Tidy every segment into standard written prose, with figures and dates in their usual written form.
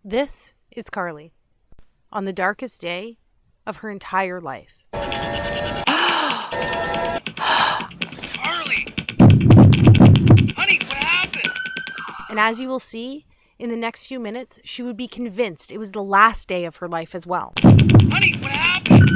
This is Carly on the darkest day of her entire life. Carly! Honey, what happened? And as you will see, in the next few minutes, she would be convinced it was the last day of her life as well. Honey, what happened?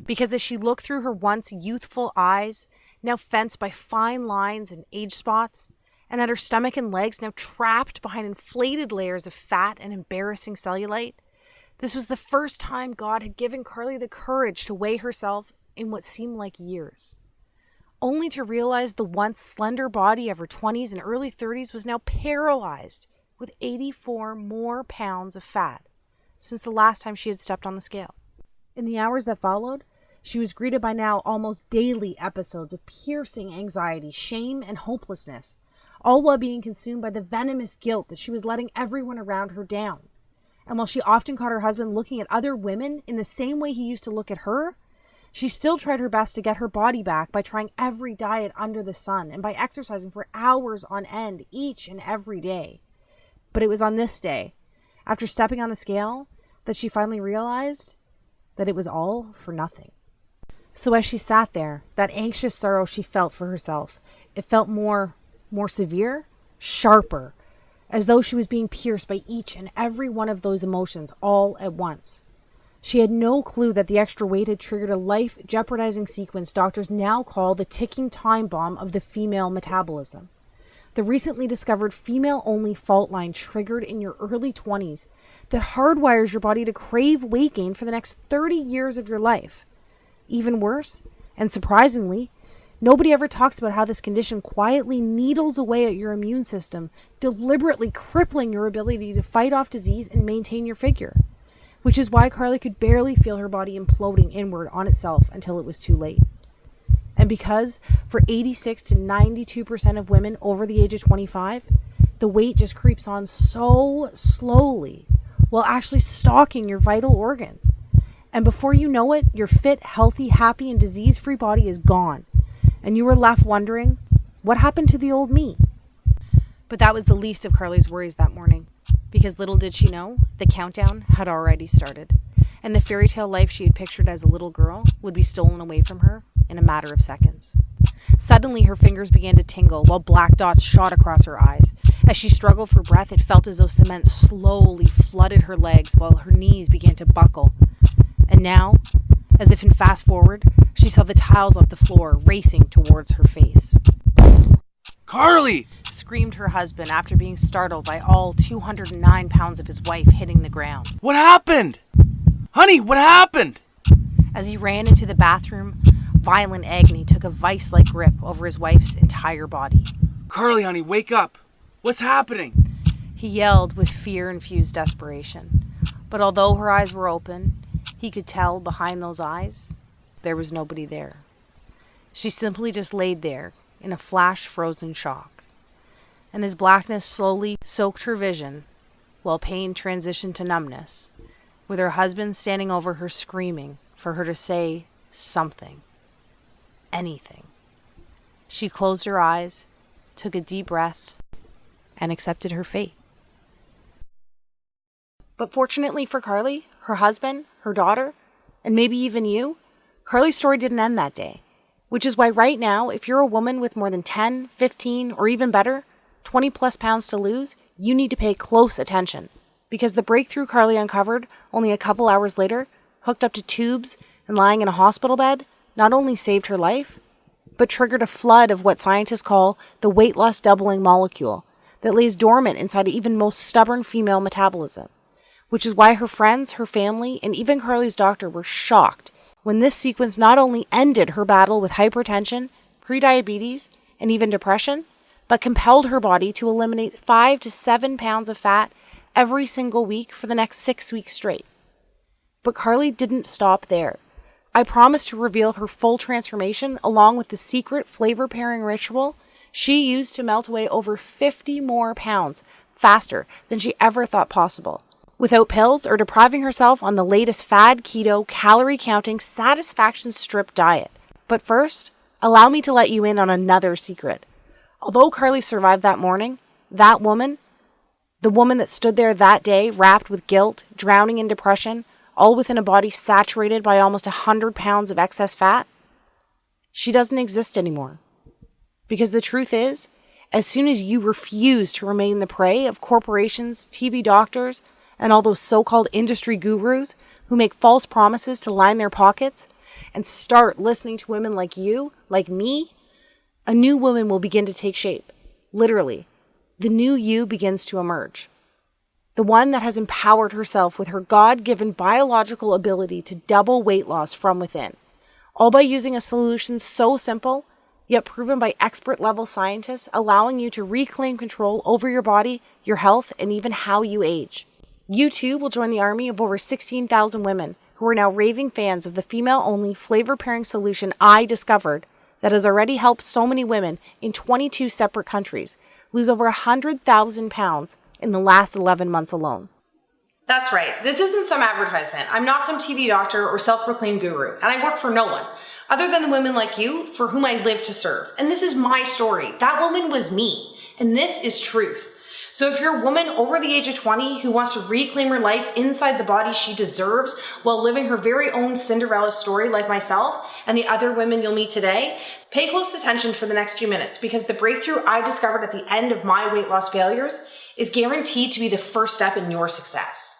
Because as she looked through her once youthful eyes, now fenced by fine lines and age spots, and at her stomach and legs now trapped behind inflated layers of fat and embarrassing cellulite, this was the first time God had given Carly the courage to weigh herself in what seemed like years, only to realize the once slender body of her 20s and early 30s was now paralyzed with 84 more pounds of fat since the last time she had stepped on the scale. In the hours that followed, she was greeted by now almost daily episodes of piercing anxiety, shame, and hopelessness, all while being consumed by the venomous guilt that she was letting everyone around her down. And while she often caught her husband looking at other women in the same way he used to look at her, she still tried her best to get her body back by trying every diet under the sun and by exercising for hours on end each and every day. But it was on this day, after stepping on the scale, that she finally realized that it was all for nothing. So as she sat there, that anxious sorrow she felt for herself, it felt more severe, sharper, as though she was being pierced by each and every one of those emotions all at once. She had no clue that the extra weight had triggered a life-jeopardizing sequence doctors now call the ticking time bomb of the female metabolism. The recently discovered female-only fault line triggered in your early 20s that hardwires your body to crave weight gain for the next 30 years of your life. Even worse, and surprisingly, nobody ever talks about how this condition quietly needles away at your immune system, deliberately crippling your ability to fight off disease and maintain your figure. Which is why Carly could barely feel her body imploding inward on itself until it was too late. And because for 86 to 92% of women over the age of 25, the weight just creeps on so slowly while actually stalking your vital organs. And before you know it, your fit, healthy, happy, and disease-free body is gone. And you were left wondering, what happened to the old me? But that was the least of Carly's worries that morning, because little did she know, the countdown had already started, and the fairy tale life she had pictured as a little girl would be stolen away from her in a matter of seconds. Suddenly, her fingers began to tingle while black dots shot across her eyes. As she struggled for breath, it felt as though cement slowly flooded her legs while her knees began to buckle. And now, as if in fast forward, she saw the tiles of the floor racing towards her face. Carly! Screamed her husband after being startled by all 209 pounds of his wife hitting the ground. What happened? Honey, what happened? As he ran into the bathroom, violent agony took a vice-like grip over his wife's entire body. Carly, honey, wake up. What's happening? He yelled with fear-infused desperation. But although her eyes were open, he could tell behind those eyes, there was nobody there. She simply just laid there in a flash-frozen shock. And as blackness slowly soaked her vision, while pain transitioned to numbness, with her husband standing over her screaming for her to say something, anything. She closed her eyes, took a deep breath, and accepted her fate. But fortunately for Carly, her husband, her daughter, and maybe even you, Carly's story didn't end that day. Which is why right now, if you're a woman with more than 10, 15, or even better, 20 plus pounds to lose, you need to pay close attention. Because the breakthrough Carly uncovered only a couple hours later, hooked up to tubes and lying in a hospital bed, not only saved her life, but triggered a flood of what scientists call the weight loss doubling molecule that lays dormant inside even most stubborn female metabolism. Which is why her friends, her family, and even Carly's doctor were shocked when this sequence not only ended her battle with hypertension, prediabetes, and even depression, but compelled her body to eliminate 5 to 7 pounds of fat every single week for the next 6 weeks straight. But Carly didn't stop there. I promised to reveal her full transformation along with the secret flavor pairing ritual she used to melt away over 50 more pounds faster than she ever thought possible, without pills or depriving herself on the latest fad keto, calorie-counting, satisfaction strip diet. But first, allow me to let you in on another secret. Although Carly survived that morning, That woman, the woman that stood there that day, wrapped with guilt, drowning in depression, all within a body saturated by almost 100 pounds of excess fat, she doesn't exist anymore. Because the truth is, as soon as you refuse to remain the prey of corporations, TV doctors, and all those so-called industry gurus who make false promises to line their pockets, and start listening to women like you, like me, a new woman will begin to take shape. Literally, the new you begins to emerge. The one that has empowered herself with her God-given biological ability to double weight loss from within, all by using a solution so simple, yet proven by expert-level scientists, allowing you to reclaim control over your body, your health, and even how you age. You too will join the army of over 16,000 women who are now raving fans of the female-only flavor-pairing solution I discovered that has already helped so many women in 22 separate countries lose over 100,000 pounds in the last 11 months alone. That's right. This isn't some advertisement. I'm not some TV doctor or self-proclaimed guru, and I work for no one other than the women like you for whom I live to serve. And this is my story. That woman was me, and this is truth. So if you're a woman over the age of 20 who wants to reclaim her life inside the body she deserves while living her very own Cinderella story like myself and the other women you'll meet today, pay close attention for the next few minutes, because the breakthrough I discovered at the end of my weight loss failures is guaranteed to be the first step in your success.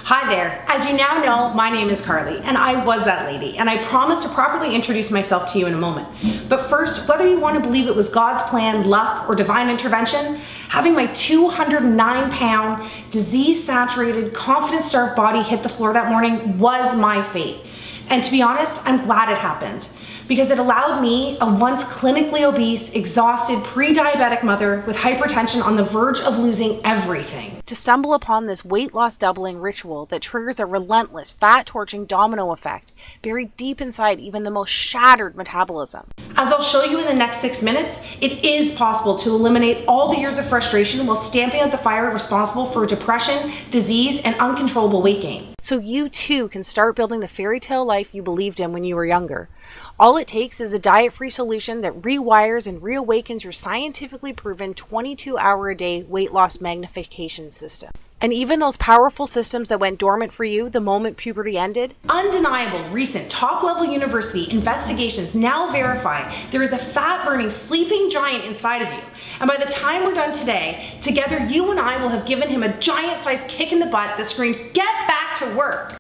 Hi there. As you now know, my name is Carly, and I was that lady, and I promise to properly introduce myself to you in a moment. But first, whether you want to believe it was God's plan, luck, or divine intervention, having my 209-pound, disease-saturated, confidence-starved body hit the floor that morning was my fate. And to be honest, I'm glad it happened, because it allowed me, a once clinically obese, exhausted, pre-diabetic mother with hypertension on the verge of losing everything, to stumble upon this weight loss doubling ritual that triggers a relentless, fat-torching domino effect buried deep inside even the most shattered metabolism. As I'll show you in the next 6 minutes, it is possible to eliminate all the years of frustration while stamping out the fire responsible for depression, disease, and uncontrollable weight gain. So you too can start building the fairy tale life you believed in when you were younger. All it takes is a diet-free solution that rewires and reawakens your scientifically proven 22-hour-a-day weight loss magnification system. And even those powerful systems that went dormant for you the moment puberty ended? Undeniable recent top-level university investigations now verify there is a fat-burning sleeping giant inside of you. And by the time we're done today, together you and I will have given him a giant-sized kick in the butt that screams, "Get back to work!"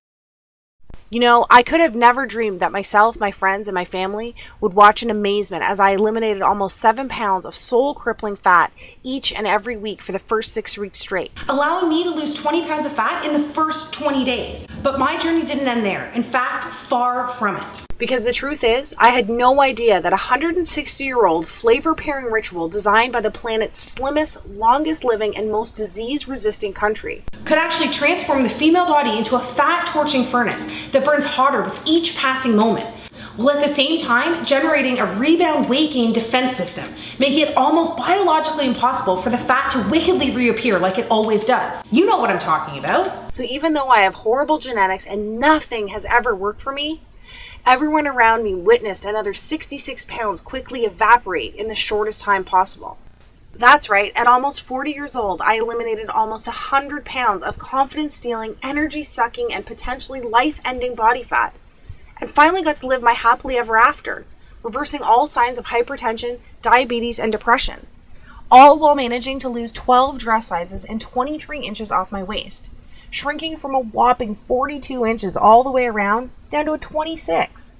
You know, I could have never dreamed that myself, my friends, and my family would watch in amazement as I eliminated almost 7 pounds of soul-crippling fat each and every week for the first 6 weeks straight, allowing me to lose 20 pounds of fat in the first 20 days. But my journey didn't end there. In fact, far from it. Because the truth is, I had no idea that a 160-year-old flavor-pairing ritual designed by the planet's slimmest, longest-living, and most disease-resisting country could actually transform the female body into a fat-torching furnace that burns harder with each passing moment, while at the same time generating a rebound weight gain defense system, making it almost biologically impossible for the fat to wickedly reappear like it always does. You know what I'm talking about. So even though I have horrible genetics and nothing has ever worked for me, everyone around me witnessed another 66 pounds quickly evaporate in the shortest time possible. That's right, at almost 40 years old, I eliminated almost 100 pounds of confidence-stealing, energy-sucking, and potentially life-ending body fat, and finally got to live my happily ever after, reversing all signs of hypertension, diabetes, and depression, all while managing to lose 12 dress sizes and 23 inches off my waist, shrinking from a whopping 42 inches all the way around down to a 26.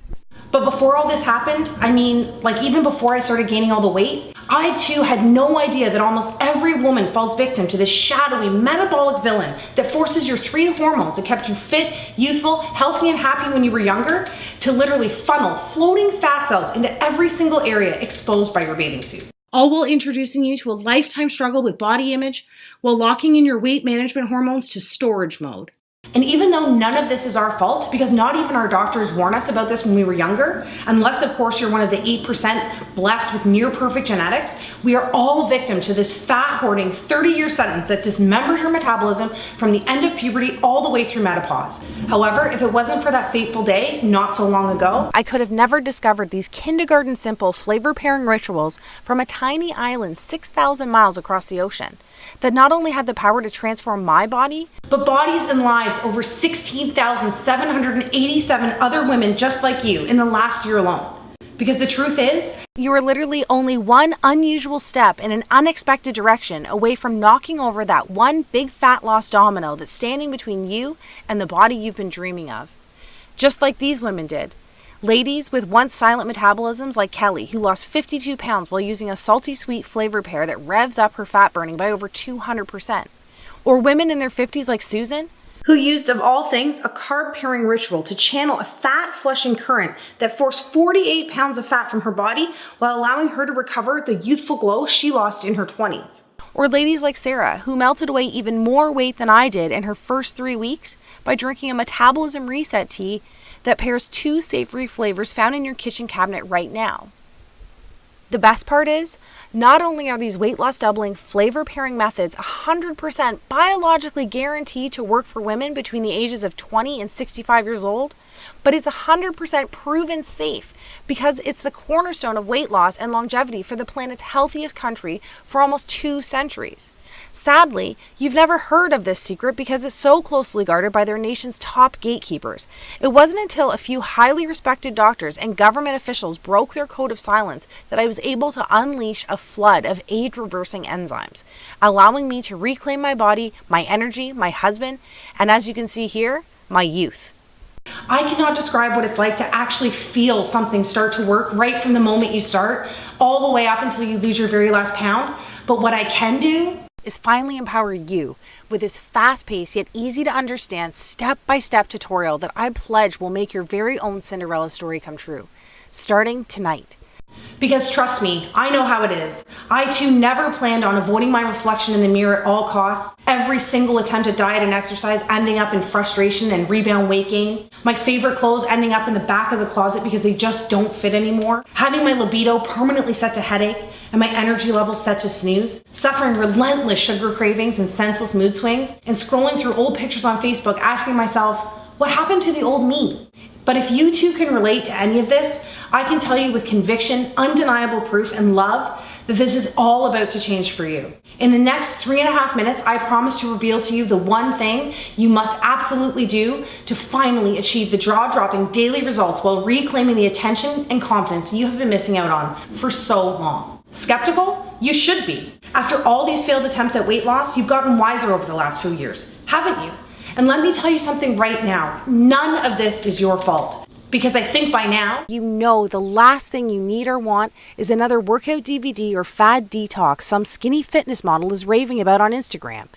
But before all this happened, even before I started gaining all the weight, I too had no idea that almost every woman falls victim to this shadowy metabolic villain that forces your 3 hormones that kept you fit, youthful, healthy, and happy when you were younger to literally funnel floating fat cells into every single area exposed by your bathing suit. All while introducing you to a lifetime struggle with body image while locking in your weight management hormones to storage mode. And even though none of this is our fault, because not even our doctors warn us about this when we were younger, unless of course you're one of the 8% blessed with near perfect genetics, we are all victim to this fat hoarding 30-year sentence that dismembers your metabolism from the end of puberty all the way through menopause. However, if it wasn't for that fateful day not so long ago, I could have never discovered these kindergarten simple flavor pairing rituals from a tiny island 6,000 miles across the ocean that not only had the power to transform my body, but bodies and lives over 16,787 other women just like you in the last year alone. Because the truth is, you are literally only one unusual step in an unexpected direction away from knocking over that one big fat lost domino that's standing between you and the body you've been dreaming of. Just like these women did. Ladies with once silent metabolisms like Kelly, who lost 52 pounds while using a salty sweet flavor pair that revs up her fat burning by over 200%. Or women in their 50s like Susan, who used, of all things, a carb pairing ritual to channel a fat flushing current that forced 48 pounds of fat from her body while allowing her to recover the youthful glow she lost in her 20s. Or ladies like Sarah, who melted away even more weight than I did in her first 3 weeks by drinking a metabolism reset tea that pairs 2 savory flavors found in your kitchen cabinet right now. The best part is, not only are these weight loss doubling flavor pairing methods 100% biologically guaranteed to work for women between the ages of 20 and 65 years old, but it's 100% proven safe because it's the cornerstone of weight loss and longevity for the planet's healthiest country for almost 2 centuries. Sadly, you've never heard of this secret because it's so closely guarded by their nation's top gatekeepers. It wasn't until a few highly respected doctors and government officials broke their code of silence that I was able to unleash a flood of age-reversing enzymes, allowing me to reclaim my body, my energy, my husband, and as you can see here, my youth. I cannot describe what it's like to actually feel something start to work right from the moment you start, all the way up until you lose your very last pound. But what I can do is finally empower you with this fast-paced yet easy to understand step-by-step tutorial that I pledge will make your very own Cinderella story come true, starting tonight. Because trust me, I know how it is. I too never planned on avoiding my reflection in the mirror at all costs. Every single attempt at diet and exercise ending up in frustration and rebound weight gain. My favorite clothes ending up in the back of the closet because they just don't fit anymore. Having my libido permanently set to headache and my energy level set to snooze. Suffering relentless sugar cravings and senseless mood swings. And scrolling through old pictures on Facebook asking myself, what happened to the old me? But if you too can relate to any of this, I can tell you with conviction, undeniable proof, and love that this is all about to change for you. In the next 3.5 minutes, I promise to reveal to you the one thing you must absolutely do to finally achieve the jaw-dropping daily results while reclaiming the attention and confidence you have been missing out on for so long. Skeptical? You should be. After all these failed attempts at weight loss, you've gotten wiser over the last few years, haven't you? And let me tell you something right now. None of this is your fault. Because I think by now, you know the last thing you need or want is another workout DVD or fad detox some skinny fitness model is raving about on Instagram.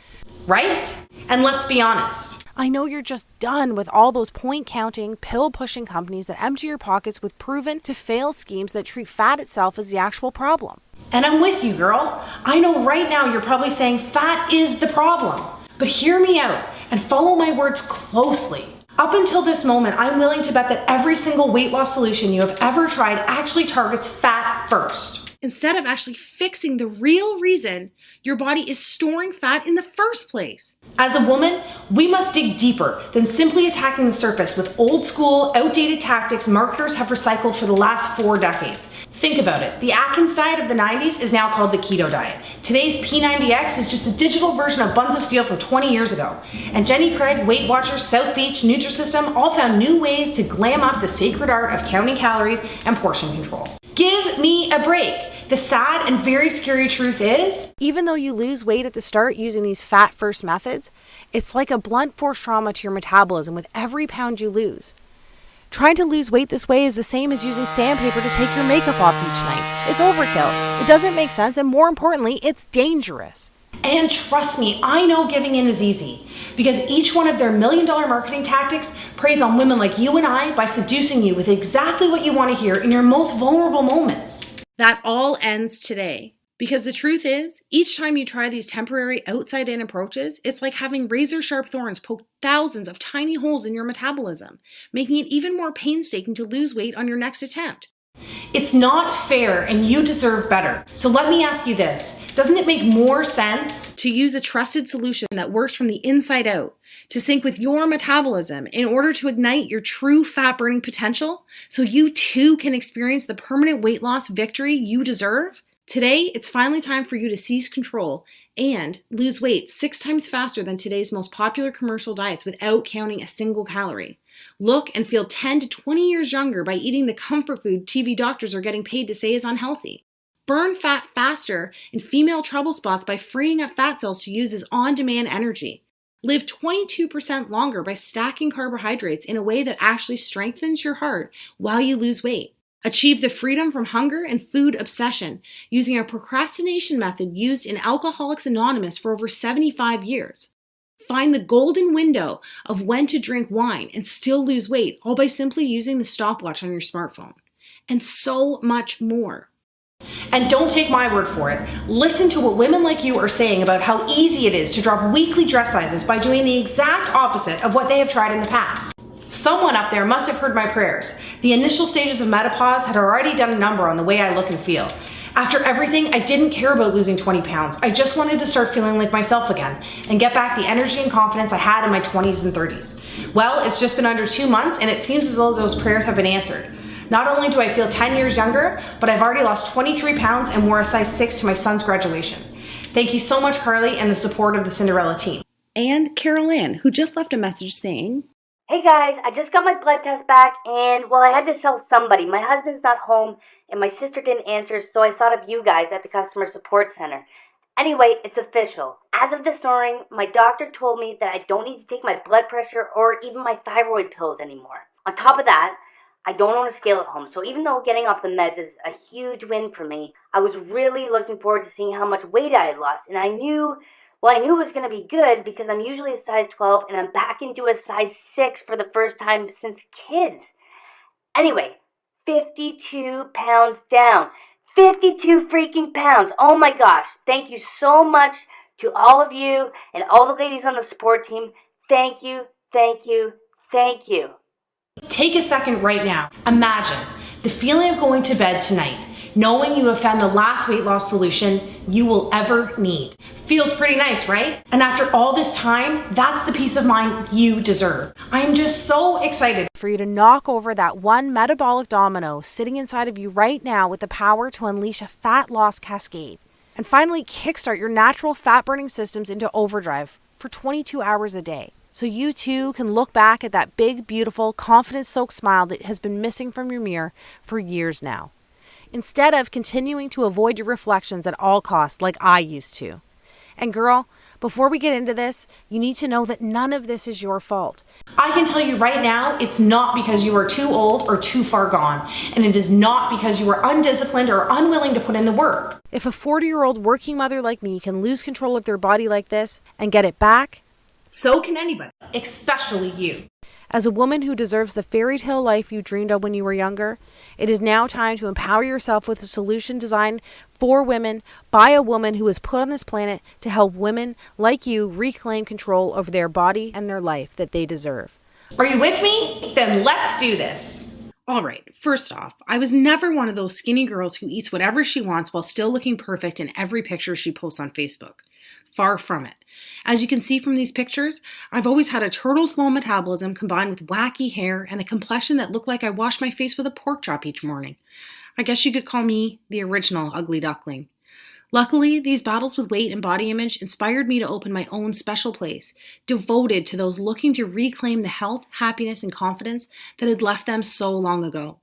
Right? And let's be honest. I know you're just done with all those point-counting, pill-pushing companies that empty your pockets with proven to fail schemes that treat fat itself as the actual problem. And I'm with you, girl. I know right now you're probably saying fat is the problem. But hear me out and follow my words closely. Up until this moment, I'm willing to bet that every single weight loss solution you have ever tried actually targets fat first, instead of actually fixing the real reason your body is storing fat in the first place. As a woman, we must dig deeper than simply attacking the surface with old school, outdated tactics marketers have recycled for the last 4 decades. Think about it. The Atkins diet of the 90s is now called the keto diet. Today's P90X is just a digital version of Buns of Steel from 20 years ago. And Jenny Craig, Weight Watchers, South Beach, Nutrisystem all found new ways to glam up the sacred art of counting calories and portion control. Give me a break. The sad and very scary truth is, even though you lose weight at the start using these fat-first methods, it's like a blunt force trauma to your metabolism with every pound you lose. Trying to lose weight this way is the same as using sandpaper to take your makeup off each night. It's overkill. It doesn't make sense, and more importantly, it's dangerous. And trust me, I know giving in is easy, because each one of their $1 million marketing tactics preys on women like you and I by seducing you with exactly what you want to hear in your most vulnerable moments. That all ends today. Because the truth is, each time you try these temporary outside-in approaches, it's like having razor-sharp thorns poke thousands of tiny holes in your metabolism, making it even more painstaking to lose weight on your next attempt. It's not fair and you deserve better. So let me ask you this. Doesn't it make more sense to use a trusted solution that works from the inside out, to sync with your metabolism in order to ignite your true fat burning potential so you too can experience the permanent weight loss victory you deserve? Today, it's finally time for you to seize control and lose weight 6 times faster than today's most popular commercial diets without counting a single calorie. Look and feel 10 to 20 years younger by eating the comfort food TV doctors are getting paid to say is unhealthy. Burn fat faster in female trouble spots by freeing up fat cells to use as on-demand energy. Live 22% longer by stacking carbohydrates in a way that actually strengthens your heart while you lose weight. Achieve the freedom from hunger and food obsession using a procrastination method used in Alcoholics Anonymous for over 75 years. Find the golden window of when to drink wine and still lose weight, all by simply using the stopwatch on your smartphone. And so much more. And don't take my word for it. Listen to what women like you are saying about how easy it is to drop weekly dress sizes by doing the exact opposite of what they have tried in the past. Someone up there must have heard my prayers. The initial stages of menopause had already done a number on the way I look and feel. After everything, I didn't care about losing 20 pounds. I just wanted to start feeling like myself again and get back the energy and confidence I had in my 20s and 30s. Well, it's just been under 2 months and it seems as though those prayers have been answered. Not only do I feel 10 years younger, but I've already lost 23 pounds and wore a size 6 to my son's graduation. Thank you so much, Carly, and the support of the Cinderella team. And Carol Ann, who just left a message saying, "Hey guys, I just got my blood test back and, well, I had to tell somebody. My husband's not home and my sister didn't answer, so I thought of you guys at the customer support center. Anyway, it's official. As of this morning, my doctor told me that I don't need to take my blood pressure or even my thyroid pills anymore. On top of that, I don't own a scale at home, so even though getting off the meds is a huge win for me, I was really looking forward to seeing how much weight I had lost, and I knew it was going to be good because I'm usually a size 12 and I'm back into a size 6 for the first time since kids. Anyway, 52 pounds down. 52 freaking pounds. Oh my gosh. Thank you so much to all of you and all the ladies on the support team. Thank you, thank you, thank you. Take a second right now. Imagine the feeling of going to bed tonight, knowing you have found the last weight loss solution you will ever need. Feels pretty nice, right? And after all this time, that's the peace of mind you deserve. I'm just so excited for you to knock over that one metabolic domino sitting inside of you right now with the power to unleash a fat loss cascade. And finally kickstart your natural fat burning systems into overdrive for 22 hours a day. So you too can look back at that big, beautiful, confidence-soaked smile that has been missing from your mirror for years now, instead of continuing to avoid your reflections at all costs like I used to. And girl, before we get into this, you need to know that none of this is your fault. I can tell you right now, it's not because you are too old or too far gone, and it is not because you are undisciplined or unwilling to put in the work. If a 40-year-old working mother like me can lose control of their body like this and get it back, so can anybody, especially you. As a woman who deserves the fairy tale life you dreamed of when you were younger, it is now time to empower yourself with a solution designed for women by a woman who was put on this planet to help women like you reclaim control over their body and their life that they deserve. Are you with me? Then let's do this. All right, first off, I was never one of those skinny girls who eats whatever she wants while still looking perfect in every picture she posts on Facebook. Far from it. As you can see from these pictures, I've always had a turtle-slow metabolism combined with wacky hair and a complexion that looked like I washed my face with a pork chop each morning. I guess you could call me the original ugly duckling. Luckily, these battles with weight and body image inspired me to open my own special place, devoted to those looking to reclaim the health, happiness, and confidence that had left them so long ago.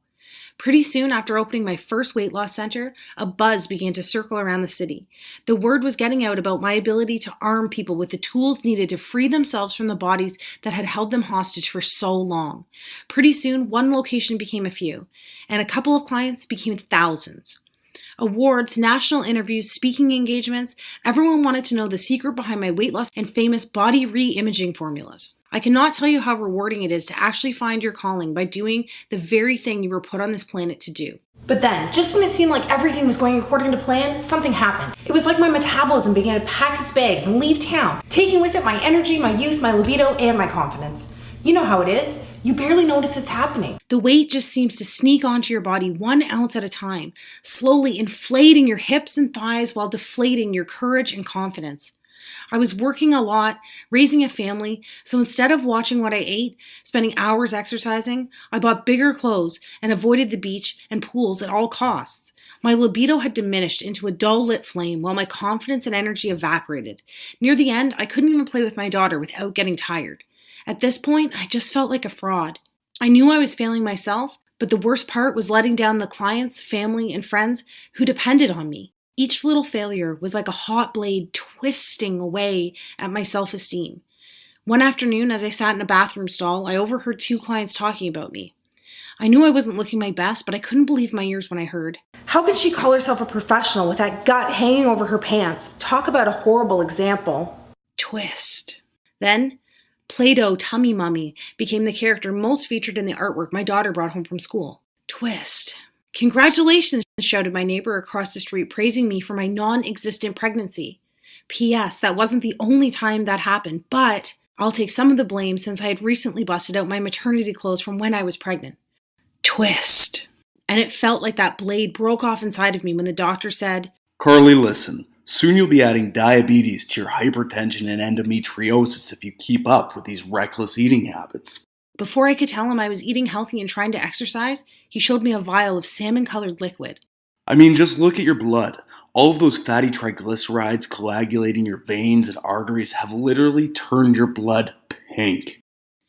Pretty soon after opening my first weight loss center, a buzz began to circle around the city. The word was getting out about my ability to arm people with the tools needed to free themselves from the bodies that had held them hostage for so long. Pretty soon, one location became a few, and a couple of clients became thousands. Awards, national interviews, speaking engagements, everyone wanted to know the secret behind my weight loss and famous body re-imaging formulas. I cannot tell you how rewarding it is to actually find your calling by doing the very thing you were put on this planet to do. But then, just when it seemed like everything was going according to plan, something happened. It was like my metabolism began to pack its bags and leave town, taking with it my energy, my youth, my libido, and my confidence. You know how it is. You barely notice it's happening. The weight just seems to sneak onto your body 1 ounce at a time, slowly inflating your hips and thighs while deflating your courage and confidence. I was working a lot, raising a family, so instead of watching what I ate, spending hours exercising, I bought bigger clothes and avoided the beach and pools at all costs. My libido had diminished into a dull lit flame while my confidence and energy evaporated. Near the end, I couldn't even play with my daughter without getting tired. At this point, I just felt like a fraud. I knew I was failing myself, but the worst part was letting down the clients, family, and friends who depended on me. Each little failure was like a hot blade twisting away at my self-esteem. One afternoon, as I sat in a bathroom stall, I overheard 2 clients talking about me. I knew I wasn't looking my best, but I couldn't believe my ears when I heard. How could she call herself a professional with that gut hanging over her pants? Talk about a horrible example. Twist. Then, Play-Doh Tummy Mummy became the character most featured in the artwork my daughter brought home from school. Twist. Congratulations, shouted my neighbor across the street, praising me for my non-existent pregnancy. P.S. That wasn't the only time that happened, but I'll take some of the blame since I had recently busted out my maternity clothes from when I was pregnant. Twist. And it felt like that blade broke off inside of me when the doctor said, Carly, listen. Soon you'll be adding diabetes to your hypertension and endometriosis if you keep up with these reckless eating habits. Before I could tell him I was eating healthy and trying to exercise, he showed me a vial of salmon-colored liquid. I mean, just look at your blood. All of those fatty triglycerides coagulating your veins and arteries have literally turned your blood pink.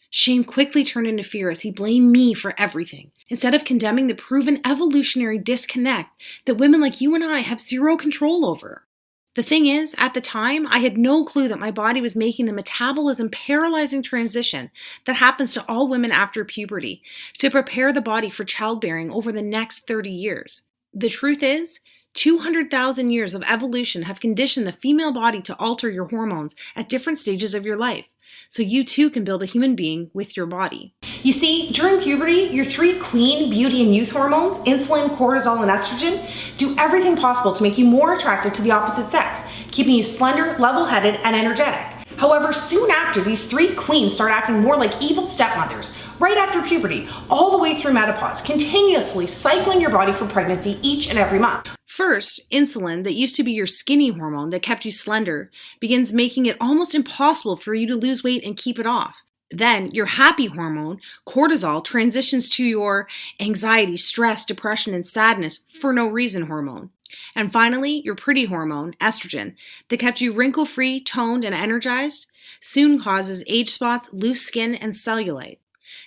Shame quickly turned into fear as he blamed me for everything, instead of condemning the proven evolutionary disconnect that women like you and I have zero control over. The thing is, at the time, I had no clue that my body was making the metabolism paralyzing transition that happens to all women after puberty to prepare the body for childbearing over the next 30 years. The truth is, 200,000 years of evolution have conditioned the female body to alter your hormones at different stages of your life, so you too can build a human being with your body. You see, during puberty, your 3 queen beauty and youth hormones, insulin, cortisol, and estrogen, do everything possible to make you more attracted to the opposite sex, keeping you slender, level-headed, and energetic. However, soon after, these 3 queens start acting more like evil stepmothers, right after puberty, all the way through menopause, continuously cycling your body for pregnancy each and every month. First, insulin, that used to be your skinny hormone that kept you slender, begins making it almost impossible for you to lose weight and keep it off. Then, your happy hormone, cortisol, transitions to your anxiety, stress, depression, and sadness for no reason hormone. And finally, your pretty hormone, estrogen, that kept you wrinkle-free, toned, and energized, soon causes age spots, loose skin, and cellulite.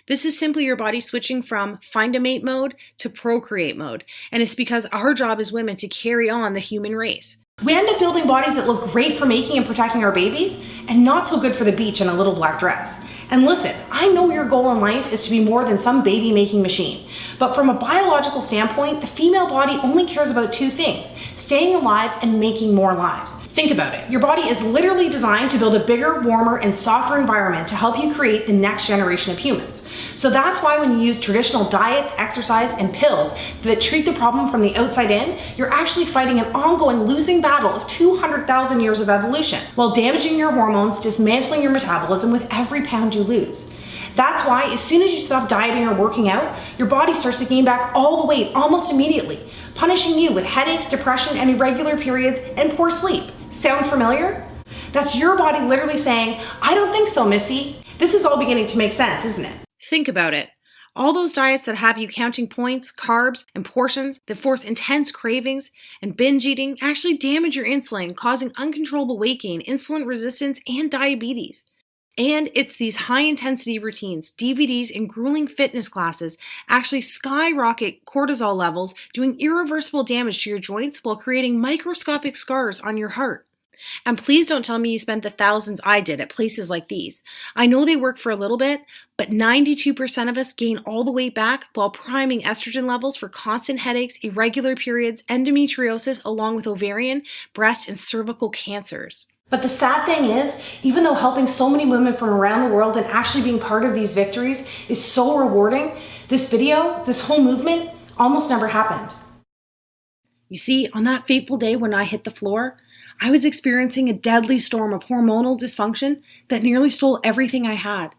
This is simply your body switching from find a mate mode to procreate mode, and it's because our job as women to carry on the human race. We end up building bodies that look great for making and protecting our babies, and not so good for the beach in a little black dress. And listen, I know your goal in life is to be more than some baby-making machine, but from a biological standpoint, the female body only cares about 2 things: staying alive and making more lives. Think about it. Your body is literally designed to build a bigger, warmer, and softer environment to help you create the next generation of humans. So that's why when you use traditional diets, exercise, and pills that treat the problem from the outside in, you're actually fighting an ongoing losing battle of 200,000 years of evolution, while damaging your hormones, dismantling your metabolism with every pound you lose. That's why as soon as you stop dieting or working out, your body starts to gain back all the weight almost immediately, punishing you with headaches, depression, and irregular periods and poor sleep. Sound familiar? That's your body literally saying, I don't think so, Missy. This is all beginning to make sense, isn't it? Think about it. All those diets that have you counting points, carbs, and portions that force intense cravings and binge eating actually damage your insulin, causing uncontrollable weight gain, insulin resistance, and diabetes. And it's these high-intensity routines, DVDs, and grueling fitness classes actually skyrocket cortisol levels, doing irreversible damage to your joints while creating microscopic scars on your heart. And please don't tell me you spent the thousands I did at places like these. I know they work for a little bit, but 92% of us gain all the weight back while priming estrogen levels for constant headaches, irregular periods, endometriosis, along with ovarian, breast, and cervical cancers. But the sad thing is, even though helping so many women from around the world and actually being part of these victories is so rewarding, this video, this whole movement, almost never happened. You see, on that fateful day when I hit the floor, I was experiencing a deadly storm of hormonal dysfunction that nearly stole everything I had.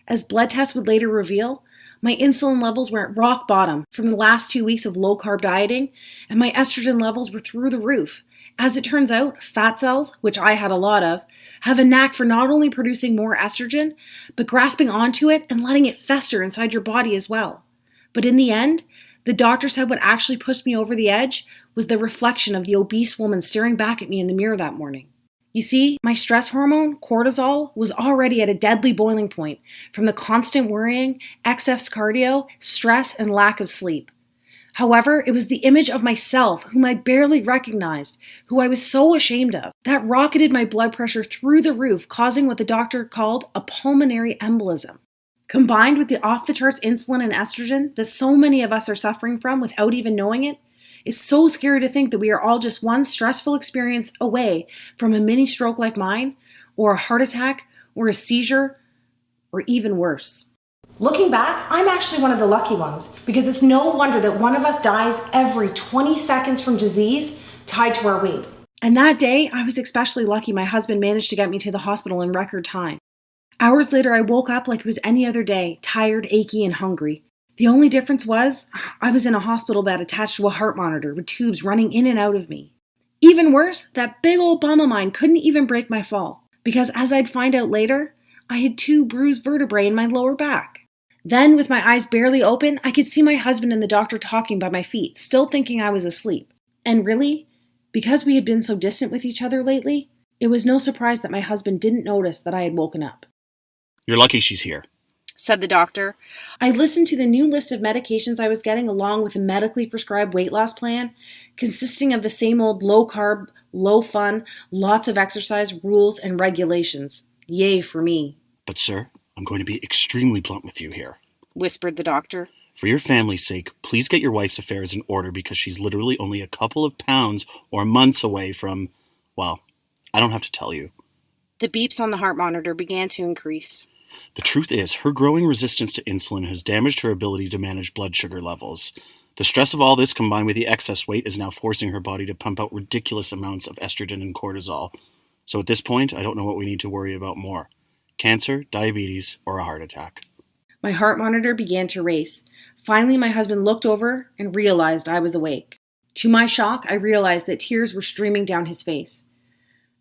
As blood tests would later reveal, my insulin levels were at rock bottom from the last 2 weeks of low-carb dieting, and my estrogen levels were through the roof. As it turns out, fat cells, which I had a lot of, have a knack for not only producing more estrogen, but grasping onto it and letting it fester inside your body as well. But in the end, the doctor said what actually pushed me over the edge was the reflection of the obese woman staring back at me in the mirror that morning. You see, my stress hormone, cortisol, was already at a deadly boiling point from the constant worrying, excess cardio, stress, and lack of sleep. However, it was the image of myself, whom I barely recognized, who I was so ashamed of, that rocketed my blood pressure through the roof, causing what the doctor called a pulmonary embolism. Combined with the off-the-charts insulin and estrogen that so many of us are suffering from without even knowing it, it's so scary to think that we are all just one stressful experience away from a mini stroke like mine, or a heart attack, or a seizure, or even worse. Looking back, I'm actually one of the lucky ones, because it's no wonder that one of us dies every 20 seconds from disease tied to our weight. And that day, I was especially lucky my husband managed to get me to the hospital in record time. Hours later, I woke up like it was any other day, tired, achy, and hungry. The only difference was, I was in a hospital bed attached to a heart monitor with tubes running in and out of me. Even worse, that big old bum of mine couldn't even break my fall, because as I'd find out later, I had 2 bruised vertebrae in my lower back. Then, with my eyes barely open, I could see my husband and the doctor talking by my feet, still thinking I was asleep. And really, because we had been so distant with each other lately, it was no surprise that my husband didn't notice that I had woken up. You're lucky she's here, said the doctor. I listened to the new list of medications I was getting along with a medically prescribed weight loss plan, consisting of the same old low-carb, low-fun, lots of exercise, rules, and regulations. Yay for me. But sir, I'm going to be extremely blunt with you here, whispered the doctor. For your family's sake, please get your wife's affairs in order because she's literally only a couple of pounds or months away from, well, I don't have to tell you. The beeps on the heart monitor began to increase. The truth is, her growing resistance to insulin has damaged her ability to manage blood sugar levels. The stress of all this combined with the excess weight is now forcing her body to pump out ridiculous amounts of estrogen and cortisol. So at this point, I don't know what we need to worry about more. Cancer, diabetes, or a heart attack. My heart monitor began to race. Finally, my husband looked over and realized I was awake. To my shock, I realized that tears were streaming down his face.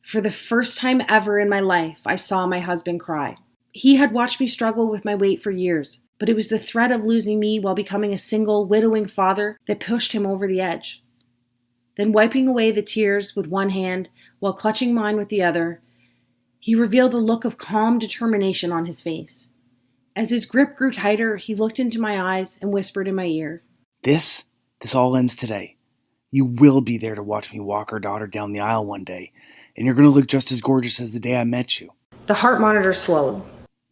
For the first time ever in my life, I saw my husband cry. He had watched me struggle with my weight for years, but it was the threat of losing me while becoming a single, widowing father that pushed him over the edge. Then, wiping away the tears with one hand while clutching mine with the other, he revealed a look of calm determination on his face. As his grip grew tighter, he looked into my eyes and whispered in my ear, This all ends today. You will be there to watch me walk our daughter down the aisle one day, and you're going to look just as gorgeous as the day I met you. The heart monitor slowed.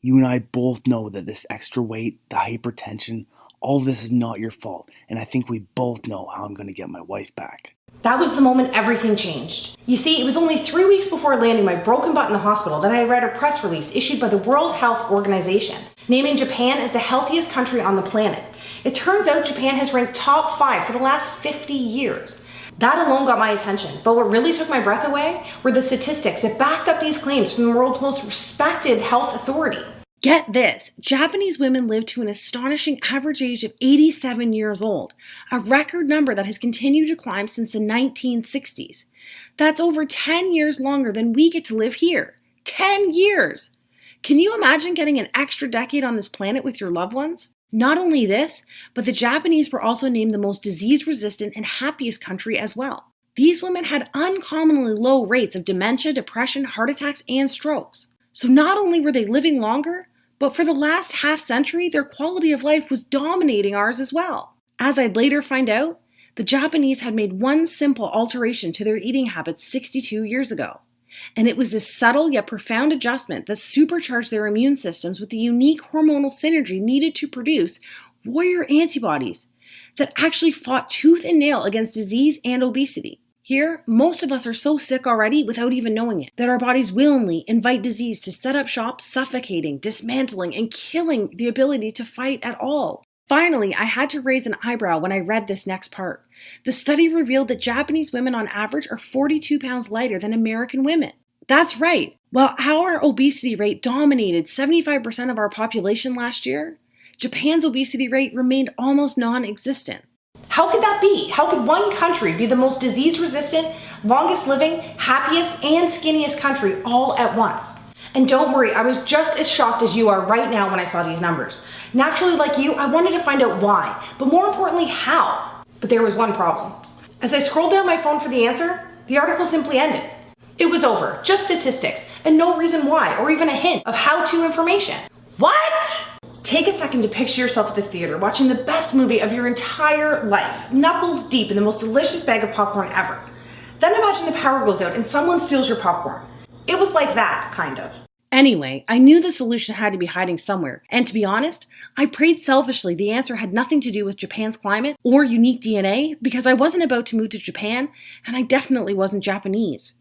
You and I both know that this extra weight, the hypertension, all of this is not your fault, and I think we both know how I'm going to get my wife back. That was the moment everything changed. You see, it was only 3 weeks before landing my broken butt in the hospital that I read a press release issued by the World Health Organization, naming Japan as the healthiest country on the planet. It turns out Japan has ranked top 5 for the last 50 years. That alone got my attention, but what really took my breath away were the statistics that backed up these claims from the world's most respected health authority. Get this, Japanese women live to an astonishing average age of 87 years old, a record number that has continued to climb since the 1960s. That's over 10 years longer than we get to live here. 10 years! Can you imagine getting an extra decade on this planet with your loved ones? Not only this, but the Japanese were also named the most disease-resistant and happiest country as well. These women had uncommonly low rates of dementia, depression, heart attacks, and strokes. So not only were they living longer, but for the last half century, their quality of life was dominating ours as well. As I'd later find out, the Japanese had made one simple alteration to their eating habits 62 years ago. And it was this subtle yet profound adjustment that supercharged their immune systems with the unique hormonal synergy needed to produce warrior antibodies that actually fought tooth and nail against disease and obesity. Here, most of us are so sick already without even knowing it, that our bodies willingly invite disease to set up shop, suffocating, dismantling, and killing the ability to fight at all. Finally, I had to raise an eyebrow when I read this next part. The study revealed that Japanese women on average are 42 pounds lighter than American women. That's right. While our obesity rate dominated 75% of our population last year, Japan's obesity rate remained almost non-existent. How could that be? How could one country be the most disease-resistant, longest living, happiest, and skinniest country all at once? And don't worry, I was just as shocked as you are right now when I saw these numbers. Naturally, like you, I wanted to find out why, but more importantly, how. But there was one problem. As I scrolled down my phone for the answer, the article simply ended. It was over, just statistics, and no reason why, or even a hint of how-to information. What? Take a second to picture yourself at the theater watching the best movie of your entire life, knuckles deep in the most delicious bag of popcorn ever. Then imagine the power goes out and someone steals your popcorn. It was like that, kind of. Anyway, I knew the solution had to be hiding somewhere, and to be honest, I prayed selfishly the answer had nothing to do with Japan's climate or unique DNA, because I wasn't about to move to Japan, and I definitely wasn't Japanese.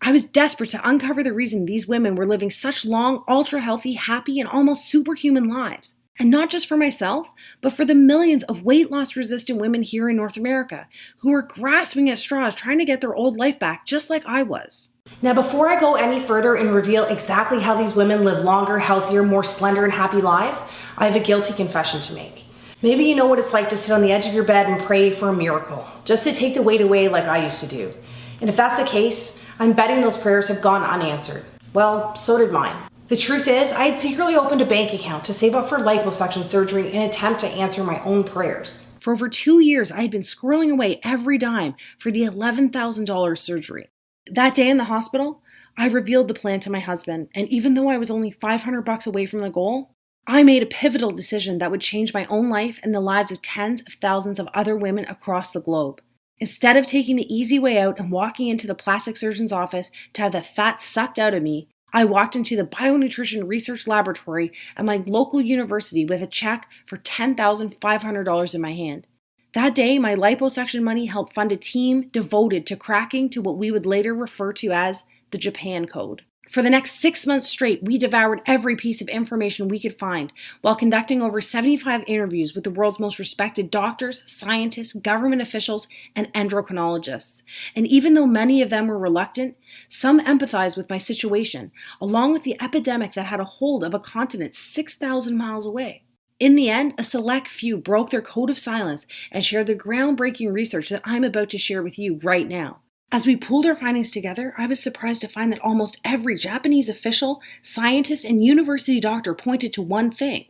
I was desperate to uncover the reason these women were living such long, ultra-healthy, happy, and almost superhuman lives. And not just for myself, but for the millions of weight loss resistant women here in North America who are grasping at straws trying to get their old life back just like I was. Now, before I go any further and reveal exactly how these women live longer, healthier, more slender, and happy lives, I have a guilty confession to make. Maybe you know what it's like to sit on the edge of your bed and pray for a miracle, just to take the weight away like I used to do. And if that's the case, I'm betting those prayers have gone unanswered. Well, so did mine. The truth is, I had secretly opened a bank account to save up for liposuction surgery in an attempt to answer my own prayers. For over 2 years, I had been squirreling away every dime for the $11,000 surgery. That day in the hospital, I revealed the plan to my husband, and even though I was only $500 away from the goal, I made a pivotal decision that would change my own life and the lives of tens of thousands of other women across the globe. Instead of taking the easy way out and walking into the plastic surgeon's office to have the fat sucked out of me, I walked into the bionutrition research laboratory at my local university with a check for $10,500 in my hand. That day, my liposuction money helped fund a team devoted to cracking to what we would later refer to as the Japan Code. For the next 6 months straight, we devoured every piece of information we could find while conducting over 75 interviews with the world's most respected doctors, scientists, government officials, and endocrinologists. And even though many of them were reluctant, some empathized with my situation, along with the epidemic that had a hold of a continent 6,000 miles away. In the end, a select few broke their code of silence and shared the groundbreaking research that I'm about to share with you right now. As we pooled our findings together, I was surprised to find that almost every Japanese official, scientist, and university doctor pointed to one thing: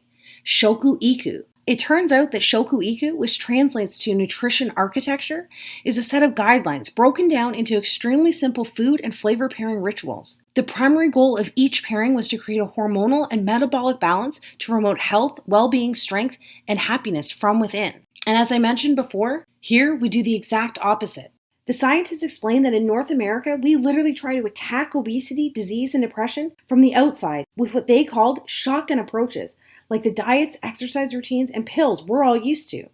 Shoku Iku. It turns out that Shoku Iku, which translates to nutrition architecture, is a set of guidelines broken down into extremely simple food and flavor pairing rituals. The primary goal of each pairing was to create a hormonal and metabolic balance to promote health, well-being, strength, and happiness from within. And as I mentioned before, here we do the exact opposite. The scientists explain that in North America, we literally try to attack obesity, disease, and depression from the outside with what they called shotgun approaches, like the diets, exercise routines, and pills we're all used to.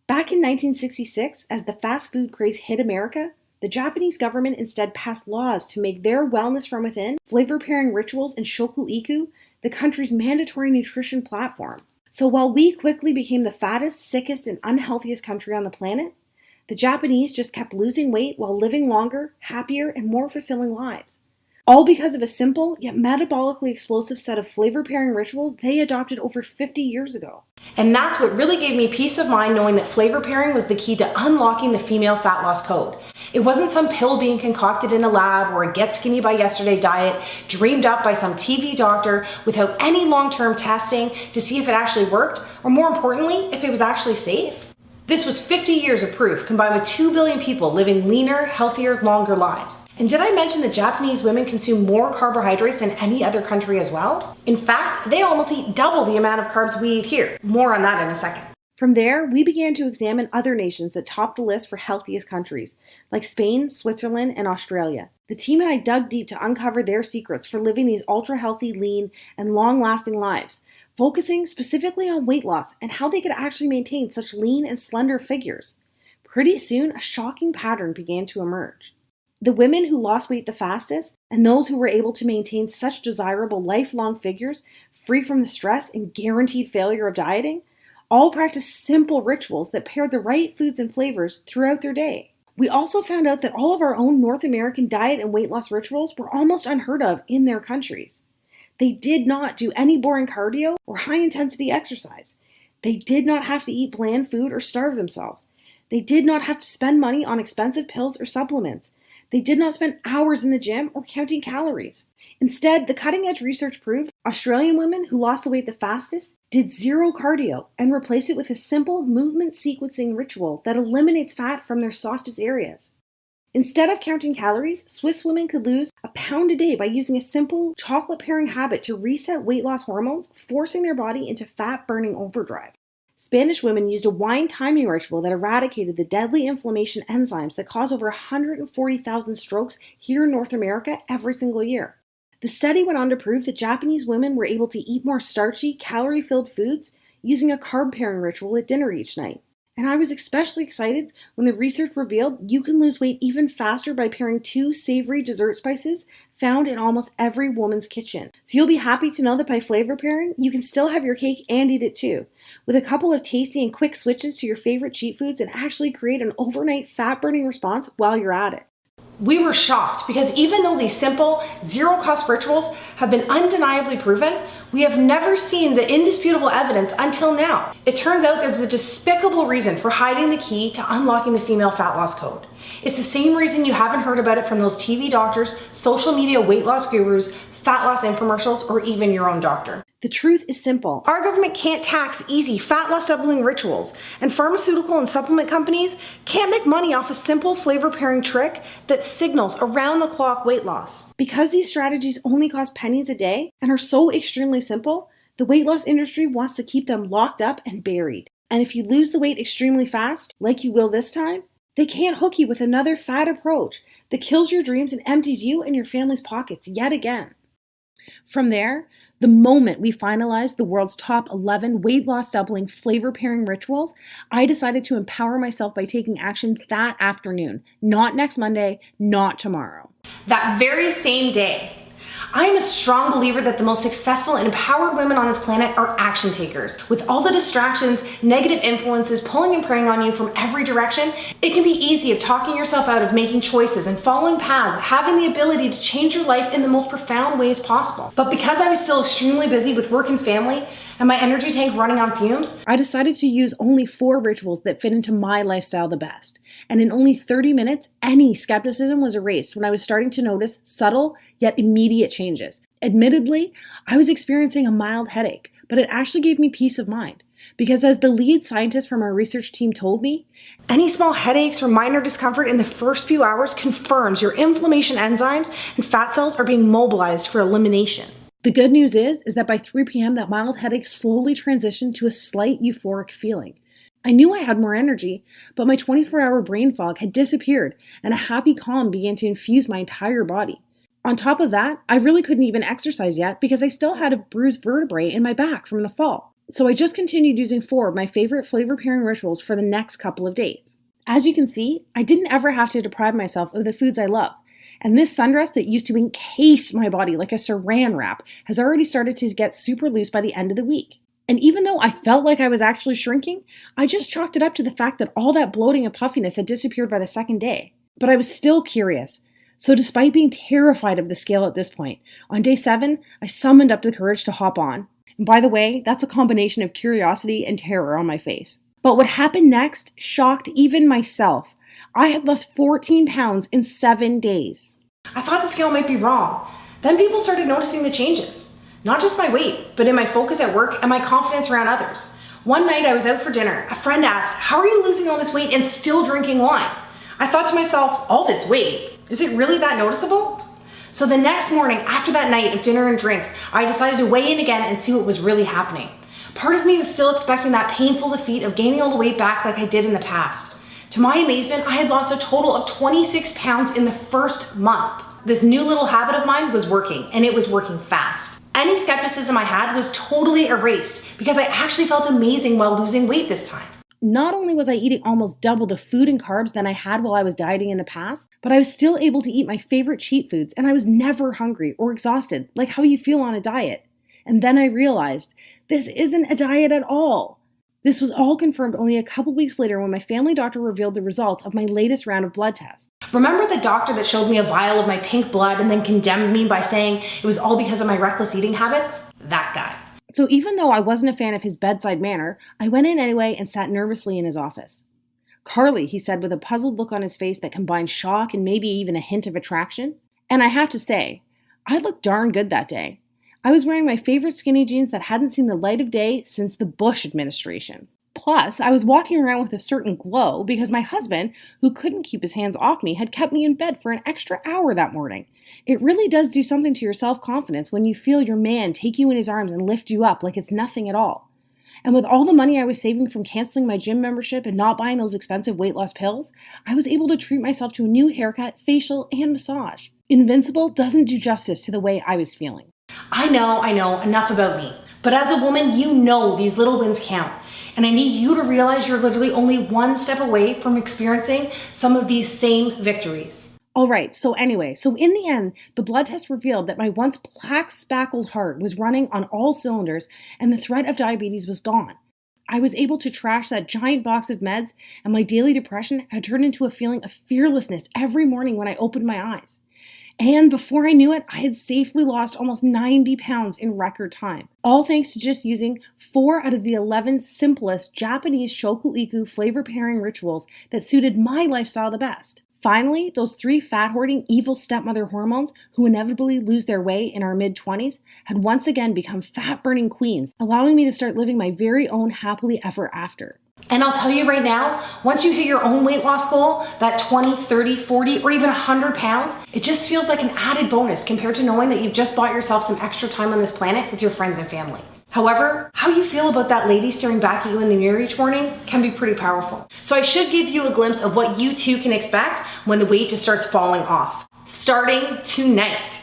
Back in 1966, as the fast food craze hit America, the Japanese government instead passed laws to make their wellness from within, flavor pairing rituals, and Shoku Iku the country's mandatory nutrition platform. So while we quickly became the fattest, sickest, and unhealthiest country on the planet, the Japanese just kept losing weight while living longer, happier, and more fulfilling lives. All because of a simple, yet metabolically explosive set of flavor pairing rituals they adopted over 50 years ago. And that's what really gave me peace of mind, knowing that flavor pairing was the key to unlocking the female fat loss code. It wasn't some pill being concocted in a lab or a get skinny by yesterday diet dreamed up by some TV doctor without any long-term testing to see if it actually worked, or more importantly, if it was actually safe. This was 50 years of proof combined with 2 billion people living leaner, healthier, longer lives. And did I mention that Japanese women consume more carbohydrates than any other country as well? In fact, they almost eat double the amount of carbs we eat here. More on that in a second. From there, we began to examine other nations that topped the list for healthiest countries, like Spain, Switzerland, and Australia. The team and I dug deep to uncover their secrets for living these ultra-healthy, lean, and long-lasting lives, focusing specifically on weight loss and how they could actually maintain such lean and slender figures. Pretty soon, a shocking pattern began to emerge. The women who lost weight the fastest and those who were able to maintain such desirable lifelong figures, free from the stress and guaranteed failure of dieting, all practiced simple rituals that paired the right foods and flavors throughout their day. We also found out that all of our own North American diet and weight loss rituals were almost unheard of in their countries. They did not do any boring cardio or high-intensity exercise. They did not have to eat bland food or starve themselves. They did not have to spend money on expensive pills or supplements. They did not spend hours in the gym or counting calories. Instead, the cutting-edge research proved Australian women who lost the weight the fastest did zero cardio and replaced it with a simple movement sequencing ritual that eliminates fat from their softest areas. Instead of counting calories, Swiss women could lose a pound a day by using a simple chocolate pairing habit to reset weight loss hormones, forcing their body into fat-burning overdrive. Spanish women used a wine timing ritual that eradicated the deadly inflammation enzymes that cause over 140,000 strokes here in North America every single year. The study went on to prove that Japanese women were able to eat more starchy, calorie-filled foods using a carb pairing ritual at dinner each night. And I was especially excited when the research revealed you can lose weight even faster by pairing 2 savory dessert spices found in almost every woman's kitchen. So you'll be happy to know that by flavor pairing, you can still have your cake and eat it too, with a couple of tasty and quick switches to your favorite cheat foods and actually create an overnight fat-burning response while you're at it. We were shocked because even though these simple, zero-cost rituals have been undeniably proven, we have never seen the indisputable evidence until now. It turns out there's a despicable reason for hiding the key to unlocking the female fat loss code. It's the same reason you haven't heard about it from those TV doctors, social media weight loss gurus, fat loss infomercials, or even your own doctor. The truth is simple. Our government can't tax easy fat loss doubling rituals, and pharmaceutical and supplement companies can't make money off a simple flavor pairing trick that signals around-the-clock weight loss. Because these strategies only cost pennies a day and are so extremely simple, the weight loss industry wants to keep them locked up and buried. And if you lose the weight extremely fast, like you will this time, they can't hook you with another fad approach that kills your dreams and empties you and your family's pockets yet again. From there, the moment we finalized the world's top 11 weight loss doubling flavor pairing rituals, I decided to empower myself by taking action that afternoon, not next Monday, not tomorrow. That very same day. I am a strong believer that the most successful and empowered women on this planet are action takers. With all the distractions, negative influences pulling and preying on you from every direction, it can be easy of talking yourself out of making choices and following paths, having the ability to change your life in the most profound ways possible. But because I was still extremely busy with work and family, and my energy tank running on fumes, I decided to use only 4 rituals that fit into my lifestyle the best. And in only 30 minutes, any skepticism was erased when I was starting to notice subtle yet immediate changes. Admittedly, I was experiencing a mild headache, but it actually gave me peace of mind. Because as the lead scientist from our research team told me, any small headaches or minor discomfort in the first few hours confirms your inflammation enzymes and fat cells are being mobilized for elimination. The good news is that by 3 p.m., that mild headache slowly transitioned to a slight euphoric feeling. I knew I had more energy, but my 24-hour brain fog had disappeared, and a happy calm began to infuse my entire body. On top of that, I really couldn't even exercise yet because I still had a bruised vertebrae in my back from the fall. So I just continued using 4 of my favorite flavor pairing rituals for the next couple of days. As you can see, I didn't ever have to deprive myself of the foods I love. And this sundress that used to encase my body like a saran wrap has already started to get super loose by the end of the week. And even though I felt like I was actually shrinking, I just chalked it up to the fact that all that bloating and puffiness had disappeared by the second day. But I was still curious. So despite being terrified of the scale at this point, on day 7, I summoned up the courage to hop on. And by the way, that's a combination of curiosity and terror on my face. But what happened next shocked even myself. I had lost 14 pounds in 7 days. I thought the scale might be wrong. Then people started noticing the changes. Not just my weight, but in my focus at work and my confidence around others. One night I was out for dinner. A friend asked, "How are you losing all this weight and still drinking wine?" I thought to myself, all this weight? Is it really that noticeable? So the next morning, after that night of dinner and drinks, I decided to weigh in again and see what was really happening. Part of me was still expecting that painful defeat of gaining all the weight back like I did in the past. To my amazement, I had lost a total of 26 pounds in the first month. This new little habit of mine was working, and it was working fast. Any skepticism I had was totally erased because I actually felt amazing while losing weight this time. Not only was I eating almost double the food and carbs than I had while I was dieting in the past, but I was still able to eat my favorite cheat foods, and I was never hungry or exhausted, like how you feel on a diet. And then I realized this isn't a diet at all. This was all confirmed only a couple weeks later when my family doctor revealed the results of my latest round of blood tests. Remember the doctor that showed me a vial of my pink blood and then condemned me by saying it was all because of my reckless eating habits? That guy. So even though I wasn't a fan of his bedside manner, I went in anyway and sat nervously in his office. "Carly," he said with a puzzled look on his face that combined shock and maybe even a hint of attraction. And I have to say, I looked darn good that day. I was wearing my favorite skinny jeans that hadn't seen the light of day since the Bush administration. Plus, I was walking around with a certain glow because my husband, who couldn't keep his hands off me, had kept me in bed for an extra hour that morning. It really does do something to your self-confidence when you feel your man take you in his arms and lift you up like it's nothing at all. And with all the money I was saving from canceling my gym membership and not buying those expensive weight loss pills, I was able to treat myself to a new haircut, facial, and massage. Invincible doesn't do justice to the way I was feeling. I know, enough about me. But as a woman, you know these little wins count. And I need you to realize you're literally only one step away from experiencing some of these same victories. All right, so in the end, the blood test revealed that my once plaque-spackled heart was running on all cylinders and the threat of diabetes was gone. I was able to trash that giant box of meds, and my daily depression had turned into a feeling of fearlessness every morning when I opened my eyes. And before I knew it, I had safely lost almost 90 pounds in record time, all thanks to just using 4 out of the 11 simplest Japanese shoku-iku flavor pairing rituals that suited my lifestyle the best. Finally, those 3 fat-hoarding evil stepmother hormones who inevitably lose their way in our mid-20s had once again become fat-burning queens, allowing me to start living my very own happily ever after. And I'll tell you right now, once you hit your own weight loss goal, that 20, 30, 40, or even 100 pounds, it just feels like an added bonus compared to knowing that you've just bought yourself some extra time on this planet with your friends and family. However, how you feel about that lady staring back at you in the mirror each morning can be pretty powerful. So I should give you a glimpse of what you too can expect when the weight just starts falling off. Starting tonight.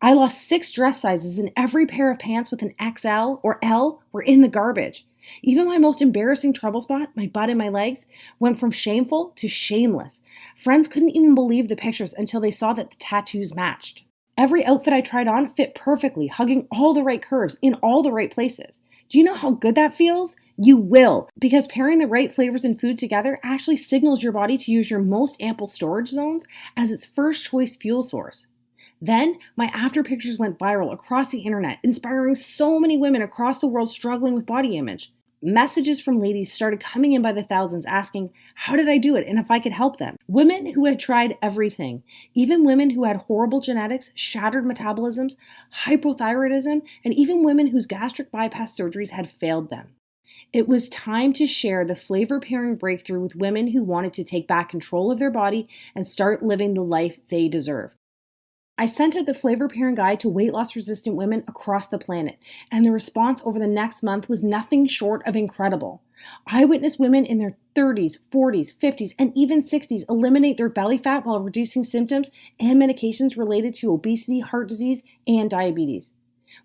I lost 6 dress sizes and every pair of pants with an XL or L were in the garbage. Even my most embarrassing trouble spot, my butt and my legs, went from shameful to shameless. Friends couldn't even believe the pictures until they saw that the tattoos matched. Every outfit I tried on fit perfectly, hugging all the right curves in all the right places. Do you know how good that feels? You will, because pairing the right flavors and food together actually signals your body to use your most ample storage zones as its first choice fuel source. Then, my after pictures went viral across the internet, inspiring so many women across the world struggling with body image. Messages from ladies started coming in by the thousands asking, how did I do it and if I could help them? Women who had tried everything, even women who had horrible genetics, shattered metabolisms, hypothyroidism, and even women whose gastric bypass surgeries had failed them. It was time to share the flavor pairing breakthrough with women who wanted to take back control of their body and start living the life they deserve. I sent out the flavor pairing guide to weight loss resistant women across the planet, and the response over the next month was nothing short of incredible. I witnessed women in their 30s, 40s, 50s, and even 60s eliminate their belly fat while reducing symptoms and medications related to obesity, heart disease, and diabetes.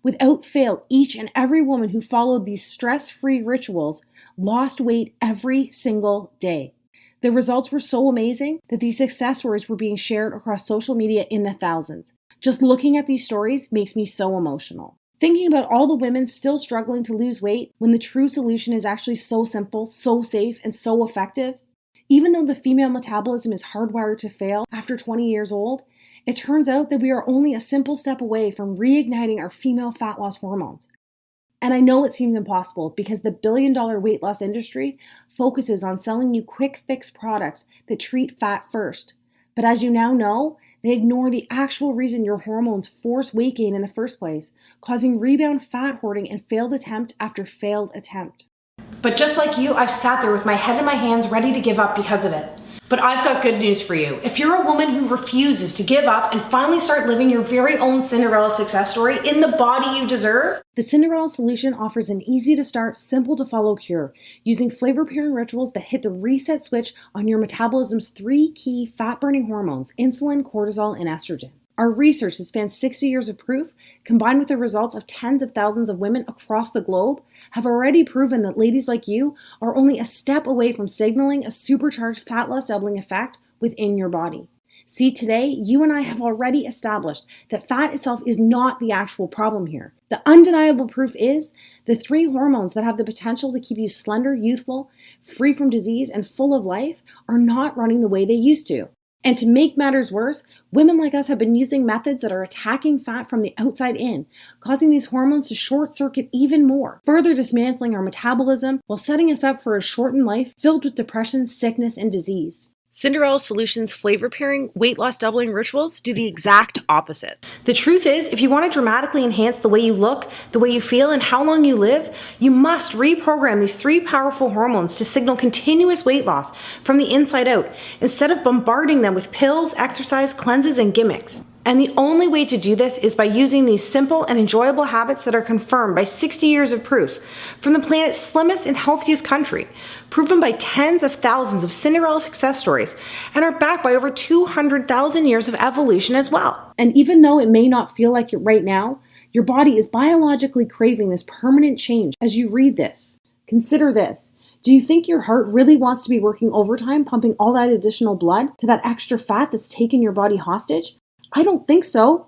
Without fail, each and every woman who followed these stress-free rituals lost weight every single day. The results were so amazing that these success stories were being shared across social media in the thousands. Just looking at these stories makes me so emotional. Thinking about all the women still struggling to lose weight when the true solution is actually so simple, so safe, and so effective. Even though the female metabolism is hardwired to fail after 20 years old, it turns out that we are only a simple step away from reigniting our female fat loss hormones. And I know it seems impossible because the billion-dollar weight loss industry focuses on selling you quick fix products that treat fat first. But as you now know, they ignore the actual reason your hormones force weight gain in the first place, causing rebound fat hoarding and failed attempt after failed attempt. But just like you, I've sat there with my head in my hands ready to give up because of it. But I've got good news for you. If you're a woman who refuses to give up and finally start living your very own Cinderella success story in the body you deserve, the Cinderella solution offers an easy-to-start, simple-to-follow cure using flavor-pairing rituals that hit the reset switch on your metabolism's 3 key fat-burning hormones, insulin, cortisol, and estrogen. Our research that spans 60 years of proof, combined with the results of tens of thousands of women across the globe, have already proven that ladies like you are only a step away from signaling a supercharged fat loss doubling effect within your body. See, today, you and I have already established that fat itself is not the actual problem here. The undeniable proof is the 3 hormones that have the potential to keep you slender, youthful, free from disease, and full of life are not running the way they used to. And to make matters worse, women like us have been using methods that are attacking fat from the outside in, causing these hormones to short circuit even more, further dismantling our metabolism while setting us up for a shortened life filled with depression, sickness, and disease. Cinderella Solutions flavor pairing, weight loss doubling rituals do the exact opposite. The truth is, if you want to dramatically enhance the way you look, the way you feel, and how long you live, you must reprogram these 3 powerful hormones to signal continuous weight loss from the inside out, instead of bombarding them with pills, exercise, cleanses, and gimmicks. And the only way to do this is by using these simple and enjoyable habits that are confirmed by 60 years of proof from the planet's slimmest and healthiest country, proven by tens of thousands of Cinderella success stories, and are backed by over 200,000 years of evolution as well. And even though it may not feel like it right now, your body is biologically craving this permanent change as you read this. Consider this. Do you think your heart really wants to be working overtime, pumping all that additional blood to that extra fat that's taken your body hostage? I don't think so.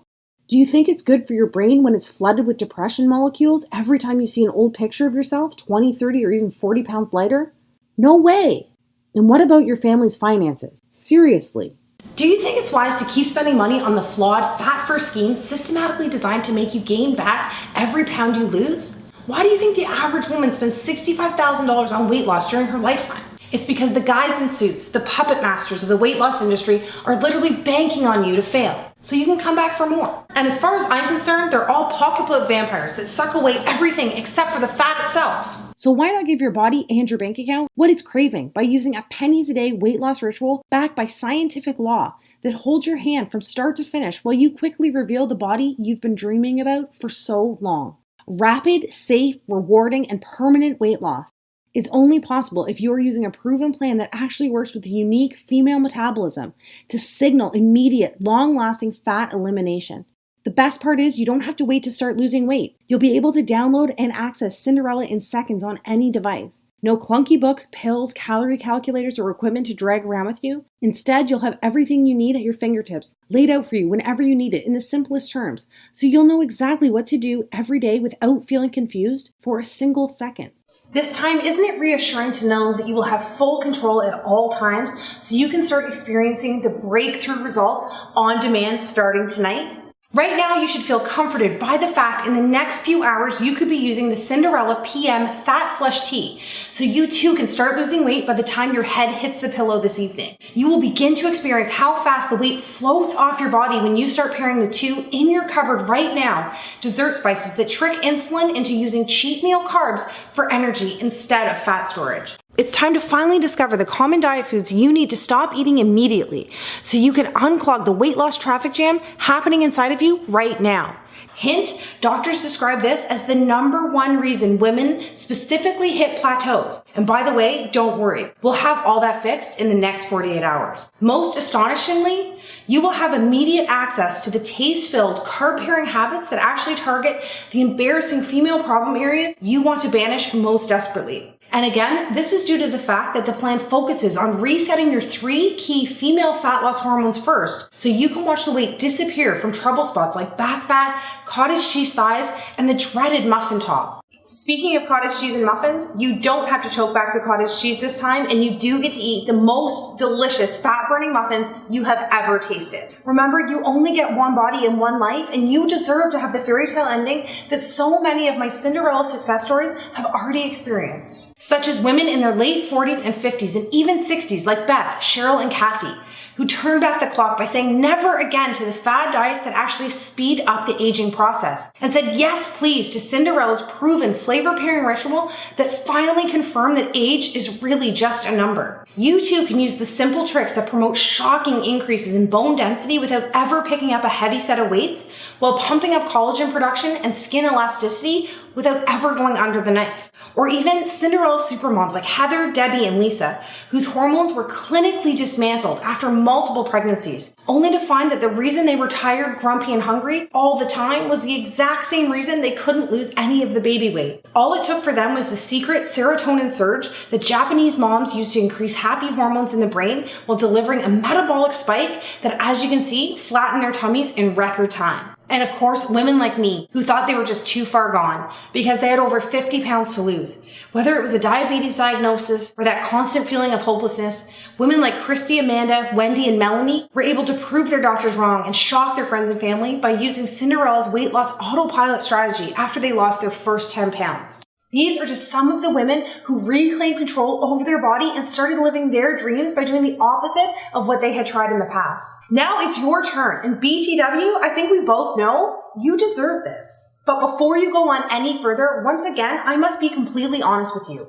Do you think it's good for your brain when it's flooded with depression molecules every time you see an old picture of yourself 20, 30, or even 40 pounds lighter? No way. And what about your family's finances? Seriously. Do you think it's wise to keep spending money on the flawed, fat-first schemes systematically designed to make you gain back every pound you lose? Why do you think the average woman spends $65,000 on weight loss during her lifetime? It's because the guys in suits, the puppet masters of the weight loss industry, are literally banking on you to fail, so you can come back for more. And as far as I'm concerned, they're all pocketbook vampires that suck away everything except for the fat itself. So why not give your body and your bank account what it's craving by using a pennies a day weight loss ritual backed by scientific law that holds your hand from start to finish while you quickly reveal the body you've been dreaming about for so long? Rapid, safe, rewarding, and permanent weight loss. It's only possible if you are using a proven plan that actually works with the unique female metabolism to signal immediate, long-lasting fat elimination. The best part is you don't have to wait to start losing weight. You'll be able to download and access Cinderella in seconds on any device. No clunky books, pills, calorie calculators, or equipment to drag around with you. Instead, you'll have everything you need at your fingertips, laid out for you whenever you need it in the simplest terms, so you'll know exactly what to do every day without feeling confused for a single second. This time, isn't it reassuring to know that you will have full control at all times so you can start experiencing the breakthrough results on demand starting tonight? Right now, you should feel comforted by the fact in the next few hours you could be using the Cinderella PM Fat Flush Tea, so you too can start losing weight by the time your head hits the pillow this evening. You will begin to experience how fast the weight floats off your body when you start pairing the 2 in your cupboard right now, dessert spices that trick insulin into using cheat meal carbs for energy instead of fat storage. It's time to finally discover the common diet foods you need to stop eating immediately so you can unclog the weight loss traffic jam happening inside of you right now. Hint, doctors describe this as the #1 reason women specifically hit plateaus. And by the way, don't worry, we'll have all that fixed in the next 48 hours. Most astonishingly, you will have immediate access to the taste-filled, carb-pairing habits that actually target the embarrassing female problem areas you want to banish most desperately. And again, this is due to the fact that the plan focuses on resetting your 3 key female fat loss hormones first, so you can watch the weight disappear from trouble spots like back fat, cottage cheese thighs, and the dreaded muffin top. Speaking of cottage cheese and muffins, you don't have to choke back the cottage cheese this time, and you do get to eat the most delicious fat-burning muffins you have ever tasted. Remember, you only get one body and one life, and you deserve to have the fairy tale ending that so many of my Cinderella success stories have already experienced, such as women in their late 40s and 50s and even 60s like Beth, Cheryl, and Kathy, who turned back the clock by saying never again to the fad diets that actually speed up the aging process, and said yes please to Cinderella's proven flavor pairing ritual that finally confirmed that age is really just a number. You too can use the simple tricks that promote shocking increases in bone density without ever picking up a heavy set of weights, while pumping up collagen production and skin elasticity without ever going under the knife. Or even Cinderella supermoms like Heather, Debbie, and Lisa, whose hormones were clinically dismantled after multiple pregnancies, only to find that the reason they were tired, grumpy, and hungry all the time was the exact same reason they couldn't lose any of the baby weight. All it took for them was the secret serotonin surge that Japanese moms use to increase happy hormones in the brain while delivering a metabolic spike that, as you can see, flattened their tummies in record time. And of course, women like me who thought they were just too far gone because they had over 50 pounds to lose. Whether it was a diabetes diagnosis or that constant feeling of hopelessness, women like Christy, Amanda, Wendy, and Melanie were able to prove their doctors wrong and shock their friends and family by using Cinderella's weight loss autopilot strategy after they lost their first 10 pounds. These are just some of the women who reclaimed control over their body and started living their dreams by doing the opposite of what they had tried in the past. Now it's your turn, and BTW, I think we both know you deserve this. But before you go on any further, once again, I must be completely honest with you.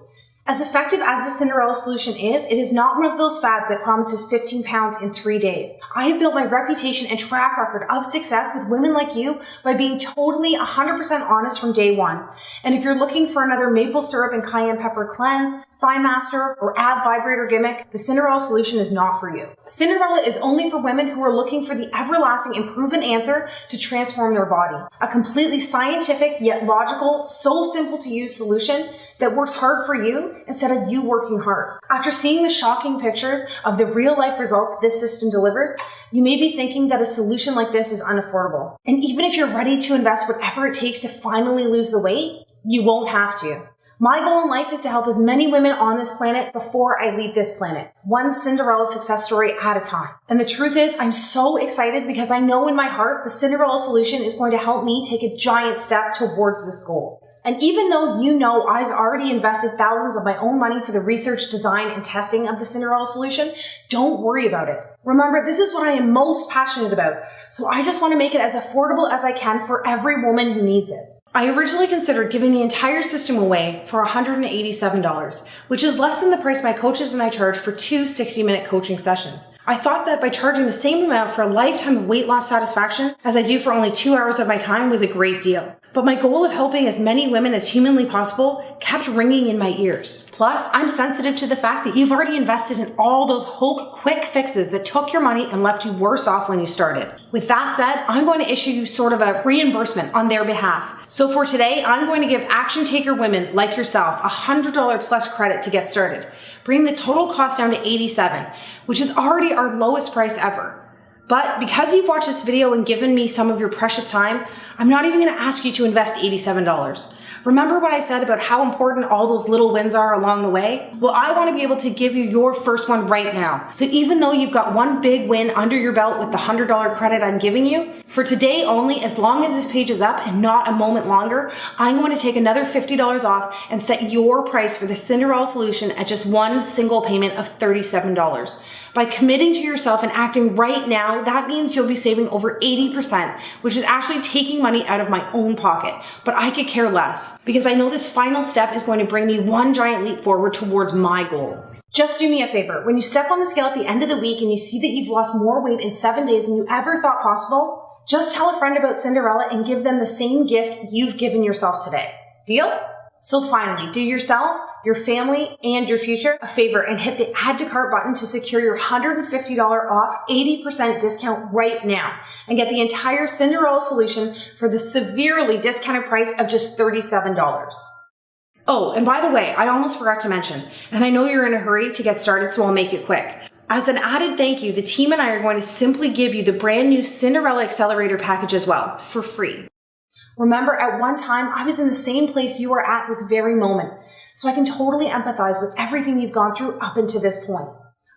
As effective as the Cinderella solution is, it is not one of those fads that promises 15 pounds in 3 days. I have built my reputation and track record of success with women like you by being totally 100% honest from day one. And if you're looking for another maple syrup and cayenne pepper cleanse, thigh master, or ab vibrator gimmick, the Cinderella solution is not for you. Cinderella is only for women who are looking for the everlasting and proven answer to transform their body. A completely scientific yet logical, so simple to use solution that works hard for you instead of you working hard. After seeing the shocking pictures of the real life results this system delivers, you may be thinking that a solution like this is unaffordable. And even if you're ready to invest whatever it takes to finally lose the weight, you won't have to. My goal in life is to help as many women on this planet before I leave this planet, one Cinderella success story at a time. And the truth is, I'm so excited because I know in my heart the Cinderella solution is going to help me take a giant step towards this goal. And even though you know I've already invested thousands of my own money for the research, design, and testing of the Cinderella solution, don't worry about it. Remember, this is what I am most passionate about, so I just want to make it as affordable as I can for every woman who needs it. I originally considered giving the entire system away for $187, which is less than the price my coaches and I charge for 2 60-minute coaching sessions. I thought that by charging the same amount for a lifetime of weight loss satisfaction as I do for only 2 hours of my time was a great deal. But my goal of helping as many women as humanly possible kept ringing in my ears. Plus, I'm sensitive to the fact that you've already invested in all those quick fixes that took your money and left you worse off when you started. With that said, I'm going to issue you sort of a reimbursement on their behalf. So for today, I'm going to give action taker women like yourself a $100 plus credit to get started, bringing the total cost down to $87, which is already our lowest price ever. But because you've watched this video and given me some of your precious time, I'm not even going to ask you to invest $87. Remember what I said about how important all those little wins are along the way? Well, I want to be able to give you your first one right now. So even though you've got one big win under your belt with the $100 credit I'm giving you, for today only, as long as this page is up and not a moment longer, I'm going to take another $50 off and set your price for the Cinderella solution at just one single payment of $37. By committing to yourself and acting right now, that means you'll be saving over 80%, which is actually taking money out of my own pocket. But I could care less, because I know this final step is going to bring me one giant leap forward towards my goal. Just do me a favor. When you step on the scale at the end of the week and you see that you've lost more weight in 7 days than you ever thought possible, just tell a friend about Cinderella and give them the same gift you've given yourself today. Deal? So finally, do yourself, your family, and your future a favor and hit the add to cart button to secure your $150 off 80% discount right now and get the entire Cinderella solution for the severely discounted price of just $37. Oh, and by the way, I almost forgot to mention, and I know you're in a hurry to get started, so I'll make it quick. As an added thank you, the team and I are going to simply give you the brand new Cinderella Accelerator package as well, for free. Remember, at one time, I was in the same place you are at this very moment, so I can totally empathize with everything you've gone through up until this point.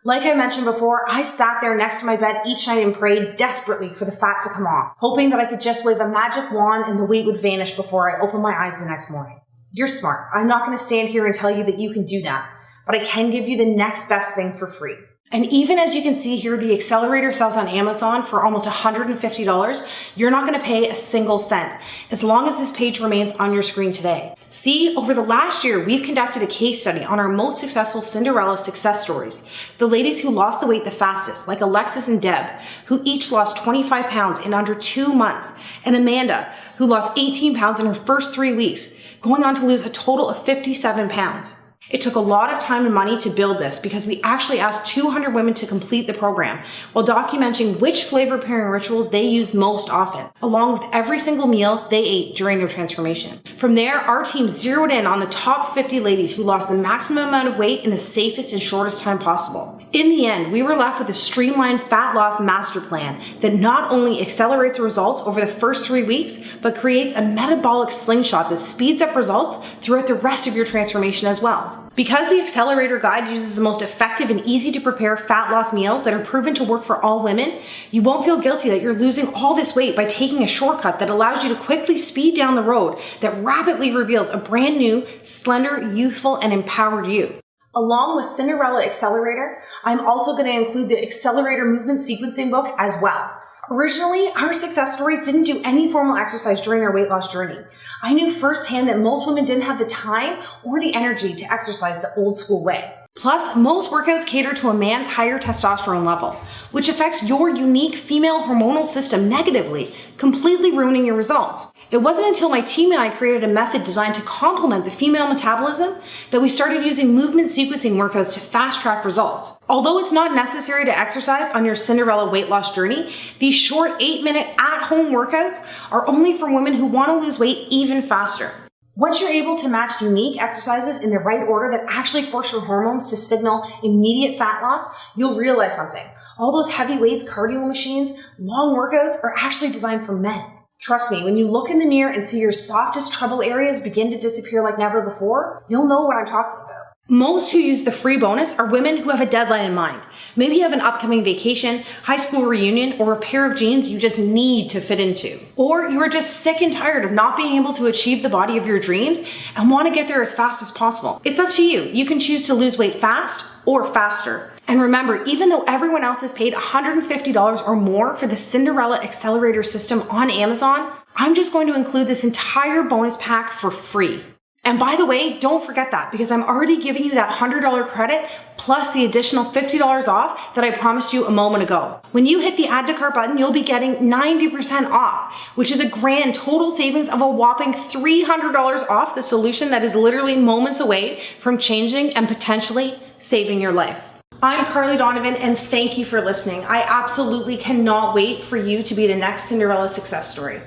Like I mentioned before, I sat there next to my bed each night and prayed desperately for the fat to come off, hoping that I could just wave a magic wand and the weight would vanish before I opened my eyes the next morning. You're smart. I'm not going to stand here and tell you that you can do that, but I can give you the next best thing for free. And even as you can see here, the accelerator sells on Amazon for almost $150. You're not going to pay a single cent as long as this page remains on your screen today. See, over the last year, we've conducted a case study on our most successful Cinderella success stories. The ladies who lost the weight the fastest, like Alexis and Deb, who each lost 25 pounds in under 2 months, and Amanda, who lost 18 pounds in her first 3 weeks, going on to lose a total of 57 pounds. It took a lot of time and money to build this because we actually asked 200 women to complete the program while documenting which flavor pairing rituals they used most often, along with every single meal they ate during their transformation. From there, our team zeroed in on the top 50 ladies who lost the maximum amount of weight in the safest and shortest time possible. In the end, we were left with a streamlined fat loss master plan that not only accelerates results over the first 3 weeks, but creates a metabolic slingshot that speeds up results throughout the rest of your transformation as well. Because the Accelerator Guide uses the most effective and easy to prepare fat loss meals that are proven to work for all women, you won't feel guilty that you're losing all this weight by taking a shortcut that allows you to quickly speed down the road that rapidly reveals a brand new, slender, youthful, and empowered you. Along with Cinderella Accelerator, I'm also going to include the Accelerator Movement Sequencing book as well. Originally, our success stories didn't do any formal exercise during their weight loss journey. I knew firsthand that most women didn't have the time or the energy to exercise the old school way. Plus, most workouts cater to a man's higher testosterone level, which affects your unique female hormonal system negatively, completely ruining your results. It wasn't until my team and I created a method designed to complement the female metabolism that we started using movement sequencing workouts to fast-track results. Although it's not necessary to exercise on your Cinderella weight loss journey, these short 8-minute at-home workouts are only for women who want to lose weight even faster. Once you're able to match unique exercises in the right order that actually force your hormones to signal immediate fat loss, you'll realize something. All those heavy weights, cardio machines, long workouts are actually designed for men. Trust me, when you look in the mirror and see your softest trouble areas begin to disappear like never before, you'll know what I'm talking about. Most who use the free bonus are women who have a deadline in mind. Maybe you have an upcoming vacation, high school reunion, or a pair of jeans you just need to fit into. Or you are just sick and tired of not being able to achieve the body of your dreams and want to get there as fast as possible. It's up to you. You can choose to lose weight fast or faster. And remember, even though everyone else has paid $150 or more for the Cinderella Accelerator system on Amazon, I'm just going to include this entire bonus pack for free. And by the way, don't forget that because I'm already giving you that $100 credit plus the additional $50 off that I promised you a moment ago. When you hit the add to cart button, you'll be getting 90% off, which is a grand total savings of a whopping $300 off the solution that is literally moments away from changing and potentially saving your life. I'm Carly Donovan and thank you for listening. I absolutely cannot wait for you to be the next Cinderella success story.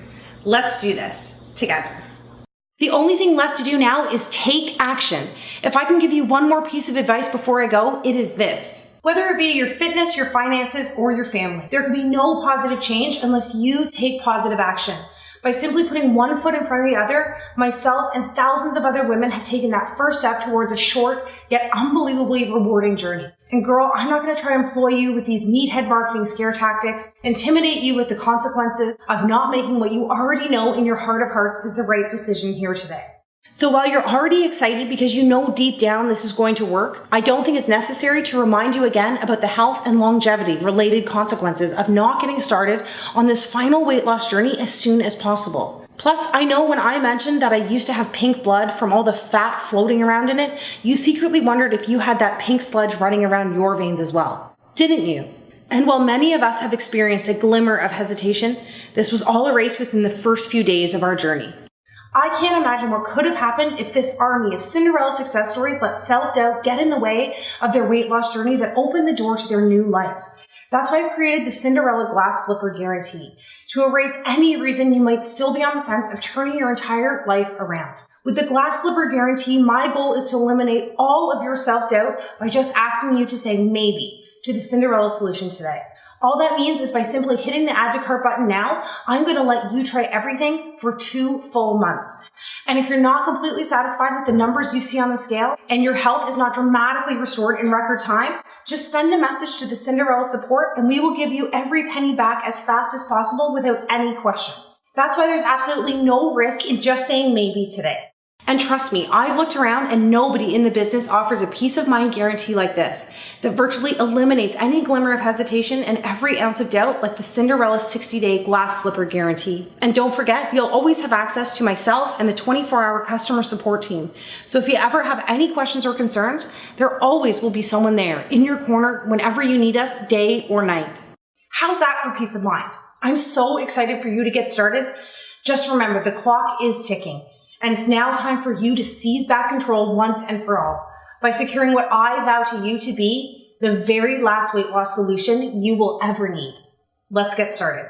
Let's do this together. The only thing left to do now is take action. If I can give you one more piece of advice before I go, it is this. Whether it be your fitness, your finances, or your family, there can be no positive change unless you take positive action. By simply putting one foot in front of the other, myself and thousands of other women have taken that first step towards a short yet unbelievably rewarding journey. And girl, I'm not going to try to employ you with these meathead marketing scare tactics, intimidate you with the consequences of not making what you already know in your heart of hearts is the right decision here today. So while you're already excited because you know deep down this is going to work, I don't think it's necessary to remind you again about the health and longevity related consequences of not getting started on this final weight loss journey as soon as possible. Plus, I know when I mentioned that I used to have pink blood from all the fat floating around in it, you secretly wondered if you had that pink sludge running around your veins as well. Didn't you? And while many of us have experienced a glimmer of hesitation, this was all erased within the first few days of our journey. I can't imagine what could have happened if this army of Cinderella success stories let self-doubt get in the way of their weight loss journey that opened the door to their new life. That's why I've created the Cinderella Glass Slipper Guarantee, to erase any reason you might still be on the fence of turning your entire life around. With the Glass Slipper Guarantee, my goal is to eliminate all of your self-doubt by just asking you to say maybe to the Cinderella solution today. All that means is by simply hitting the add to cart button now, I'm going to let you try everything for 2 full months. And if you're not completely satisfied with the numbers you see on the scale and your health is not dramatically restored in record time, just send a message to the Cinderella support and we will give you every penny back as fast as possible without any questions. That's why there's absolutely no risk in just saying maybe today. And trust me, I've looked around and nobody in the business offers a peace of mind guarantee like this that virtually eliminates any glimmer of hesitation and every ounce of doubt, like the Cinderella 60-day glass slipper guarantee. And don't forget, you'll always have access to myself and the 24-hour customer support team. So if you ever have any questions or concerns, there always will be someone there in your corner whenever you need us, day or night. How's that for peace of mind? I'm so excited for you to get started. Just remember, the clock is ticking. And it's now time for you to seize back control once and for all by securing what I vow to you to be the very last weight loss solution you will ever need. Let's get started.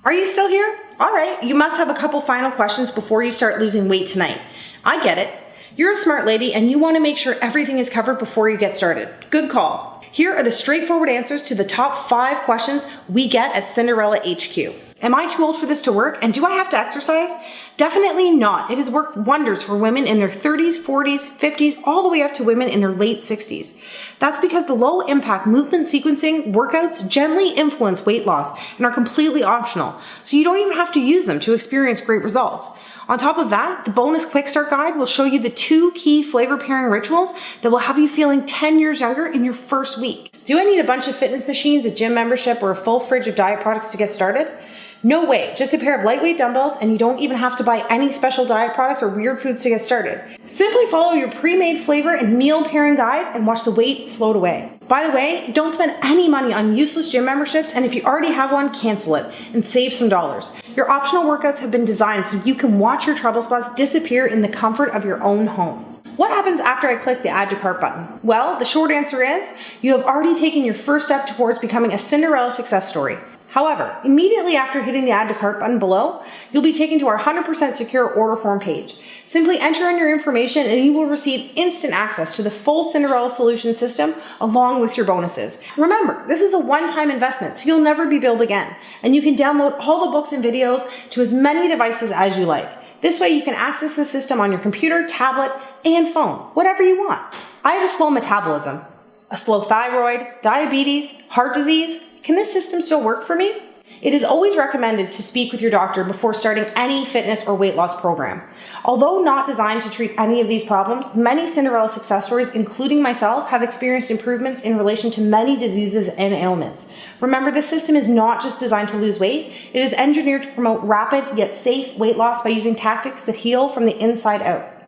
Are you still here? All right, you must have a couple final questions before you start losing weight tonight. I get it. You're a smart lady and you want to make sure everything is covered before you get started. Good call. Here are the straightforward answers to the top 5 questions we get at Cinderella HQ. Am I too old for this to work, and do I have to exercise? Definitely not. It has worked wonders for women in their 30s, 40s, 50s, all the way up to women in their late 60s. That's because the low impact movement sequencing workouts gently influence weight loss and are completely optional, so you don't even have to use them to experience great results. On top of that, the bonus quick start guide will show you the 2 key flavor pairing rituals that will have you feeling 10 years younger in your first week. Do I need a bunch of fitness machines, a gym membership, or a full fridge of diet products to get started? No way, just a pair of lightweight dumbbells, and you don't even have to buy any special diet products or weird foods to get started. Simply follow your pre-made flavor and meal pairing guide and watch the weight float away. By the way, don't spend any money on useless gym memberships, and if you already have one, cancel it and save some dollars. Your optional workouts have been designed so you can watch your trouble spots disappear in the comfort of your own home. What happens after I click the Add to Cart button? Well, the short answer is you have already taken your first step towards becoming a Cinderella success story. However, immediately after hitting the Add to Cart button below, you'll be taken to our 100% secure order form page. Simply enter in your information and you will receive instant access to the full Cinderella solution system along with your bonuses. Remember, this is a one-time investment, so you'll never be billed again. And you can download all the books and videos to as many devices as you like. This way you can access the system on your computer, tablet, and phone, whatever you want. I have a slow metabolism, a slow thyroid, diabetes, heart disease. Can this system still work for me? It is always recommended to speak with your doctor before starting any fitness or weight loss program. Although not designed to treat any of these problems, many Cinderella success stories, including myself, have experienced improvements in relation to many diseases and ailments. Remember, this system is not just designed to lose weight, it is engineered to promote rapid yet safe weight loss by using tactics that heal from the inside out.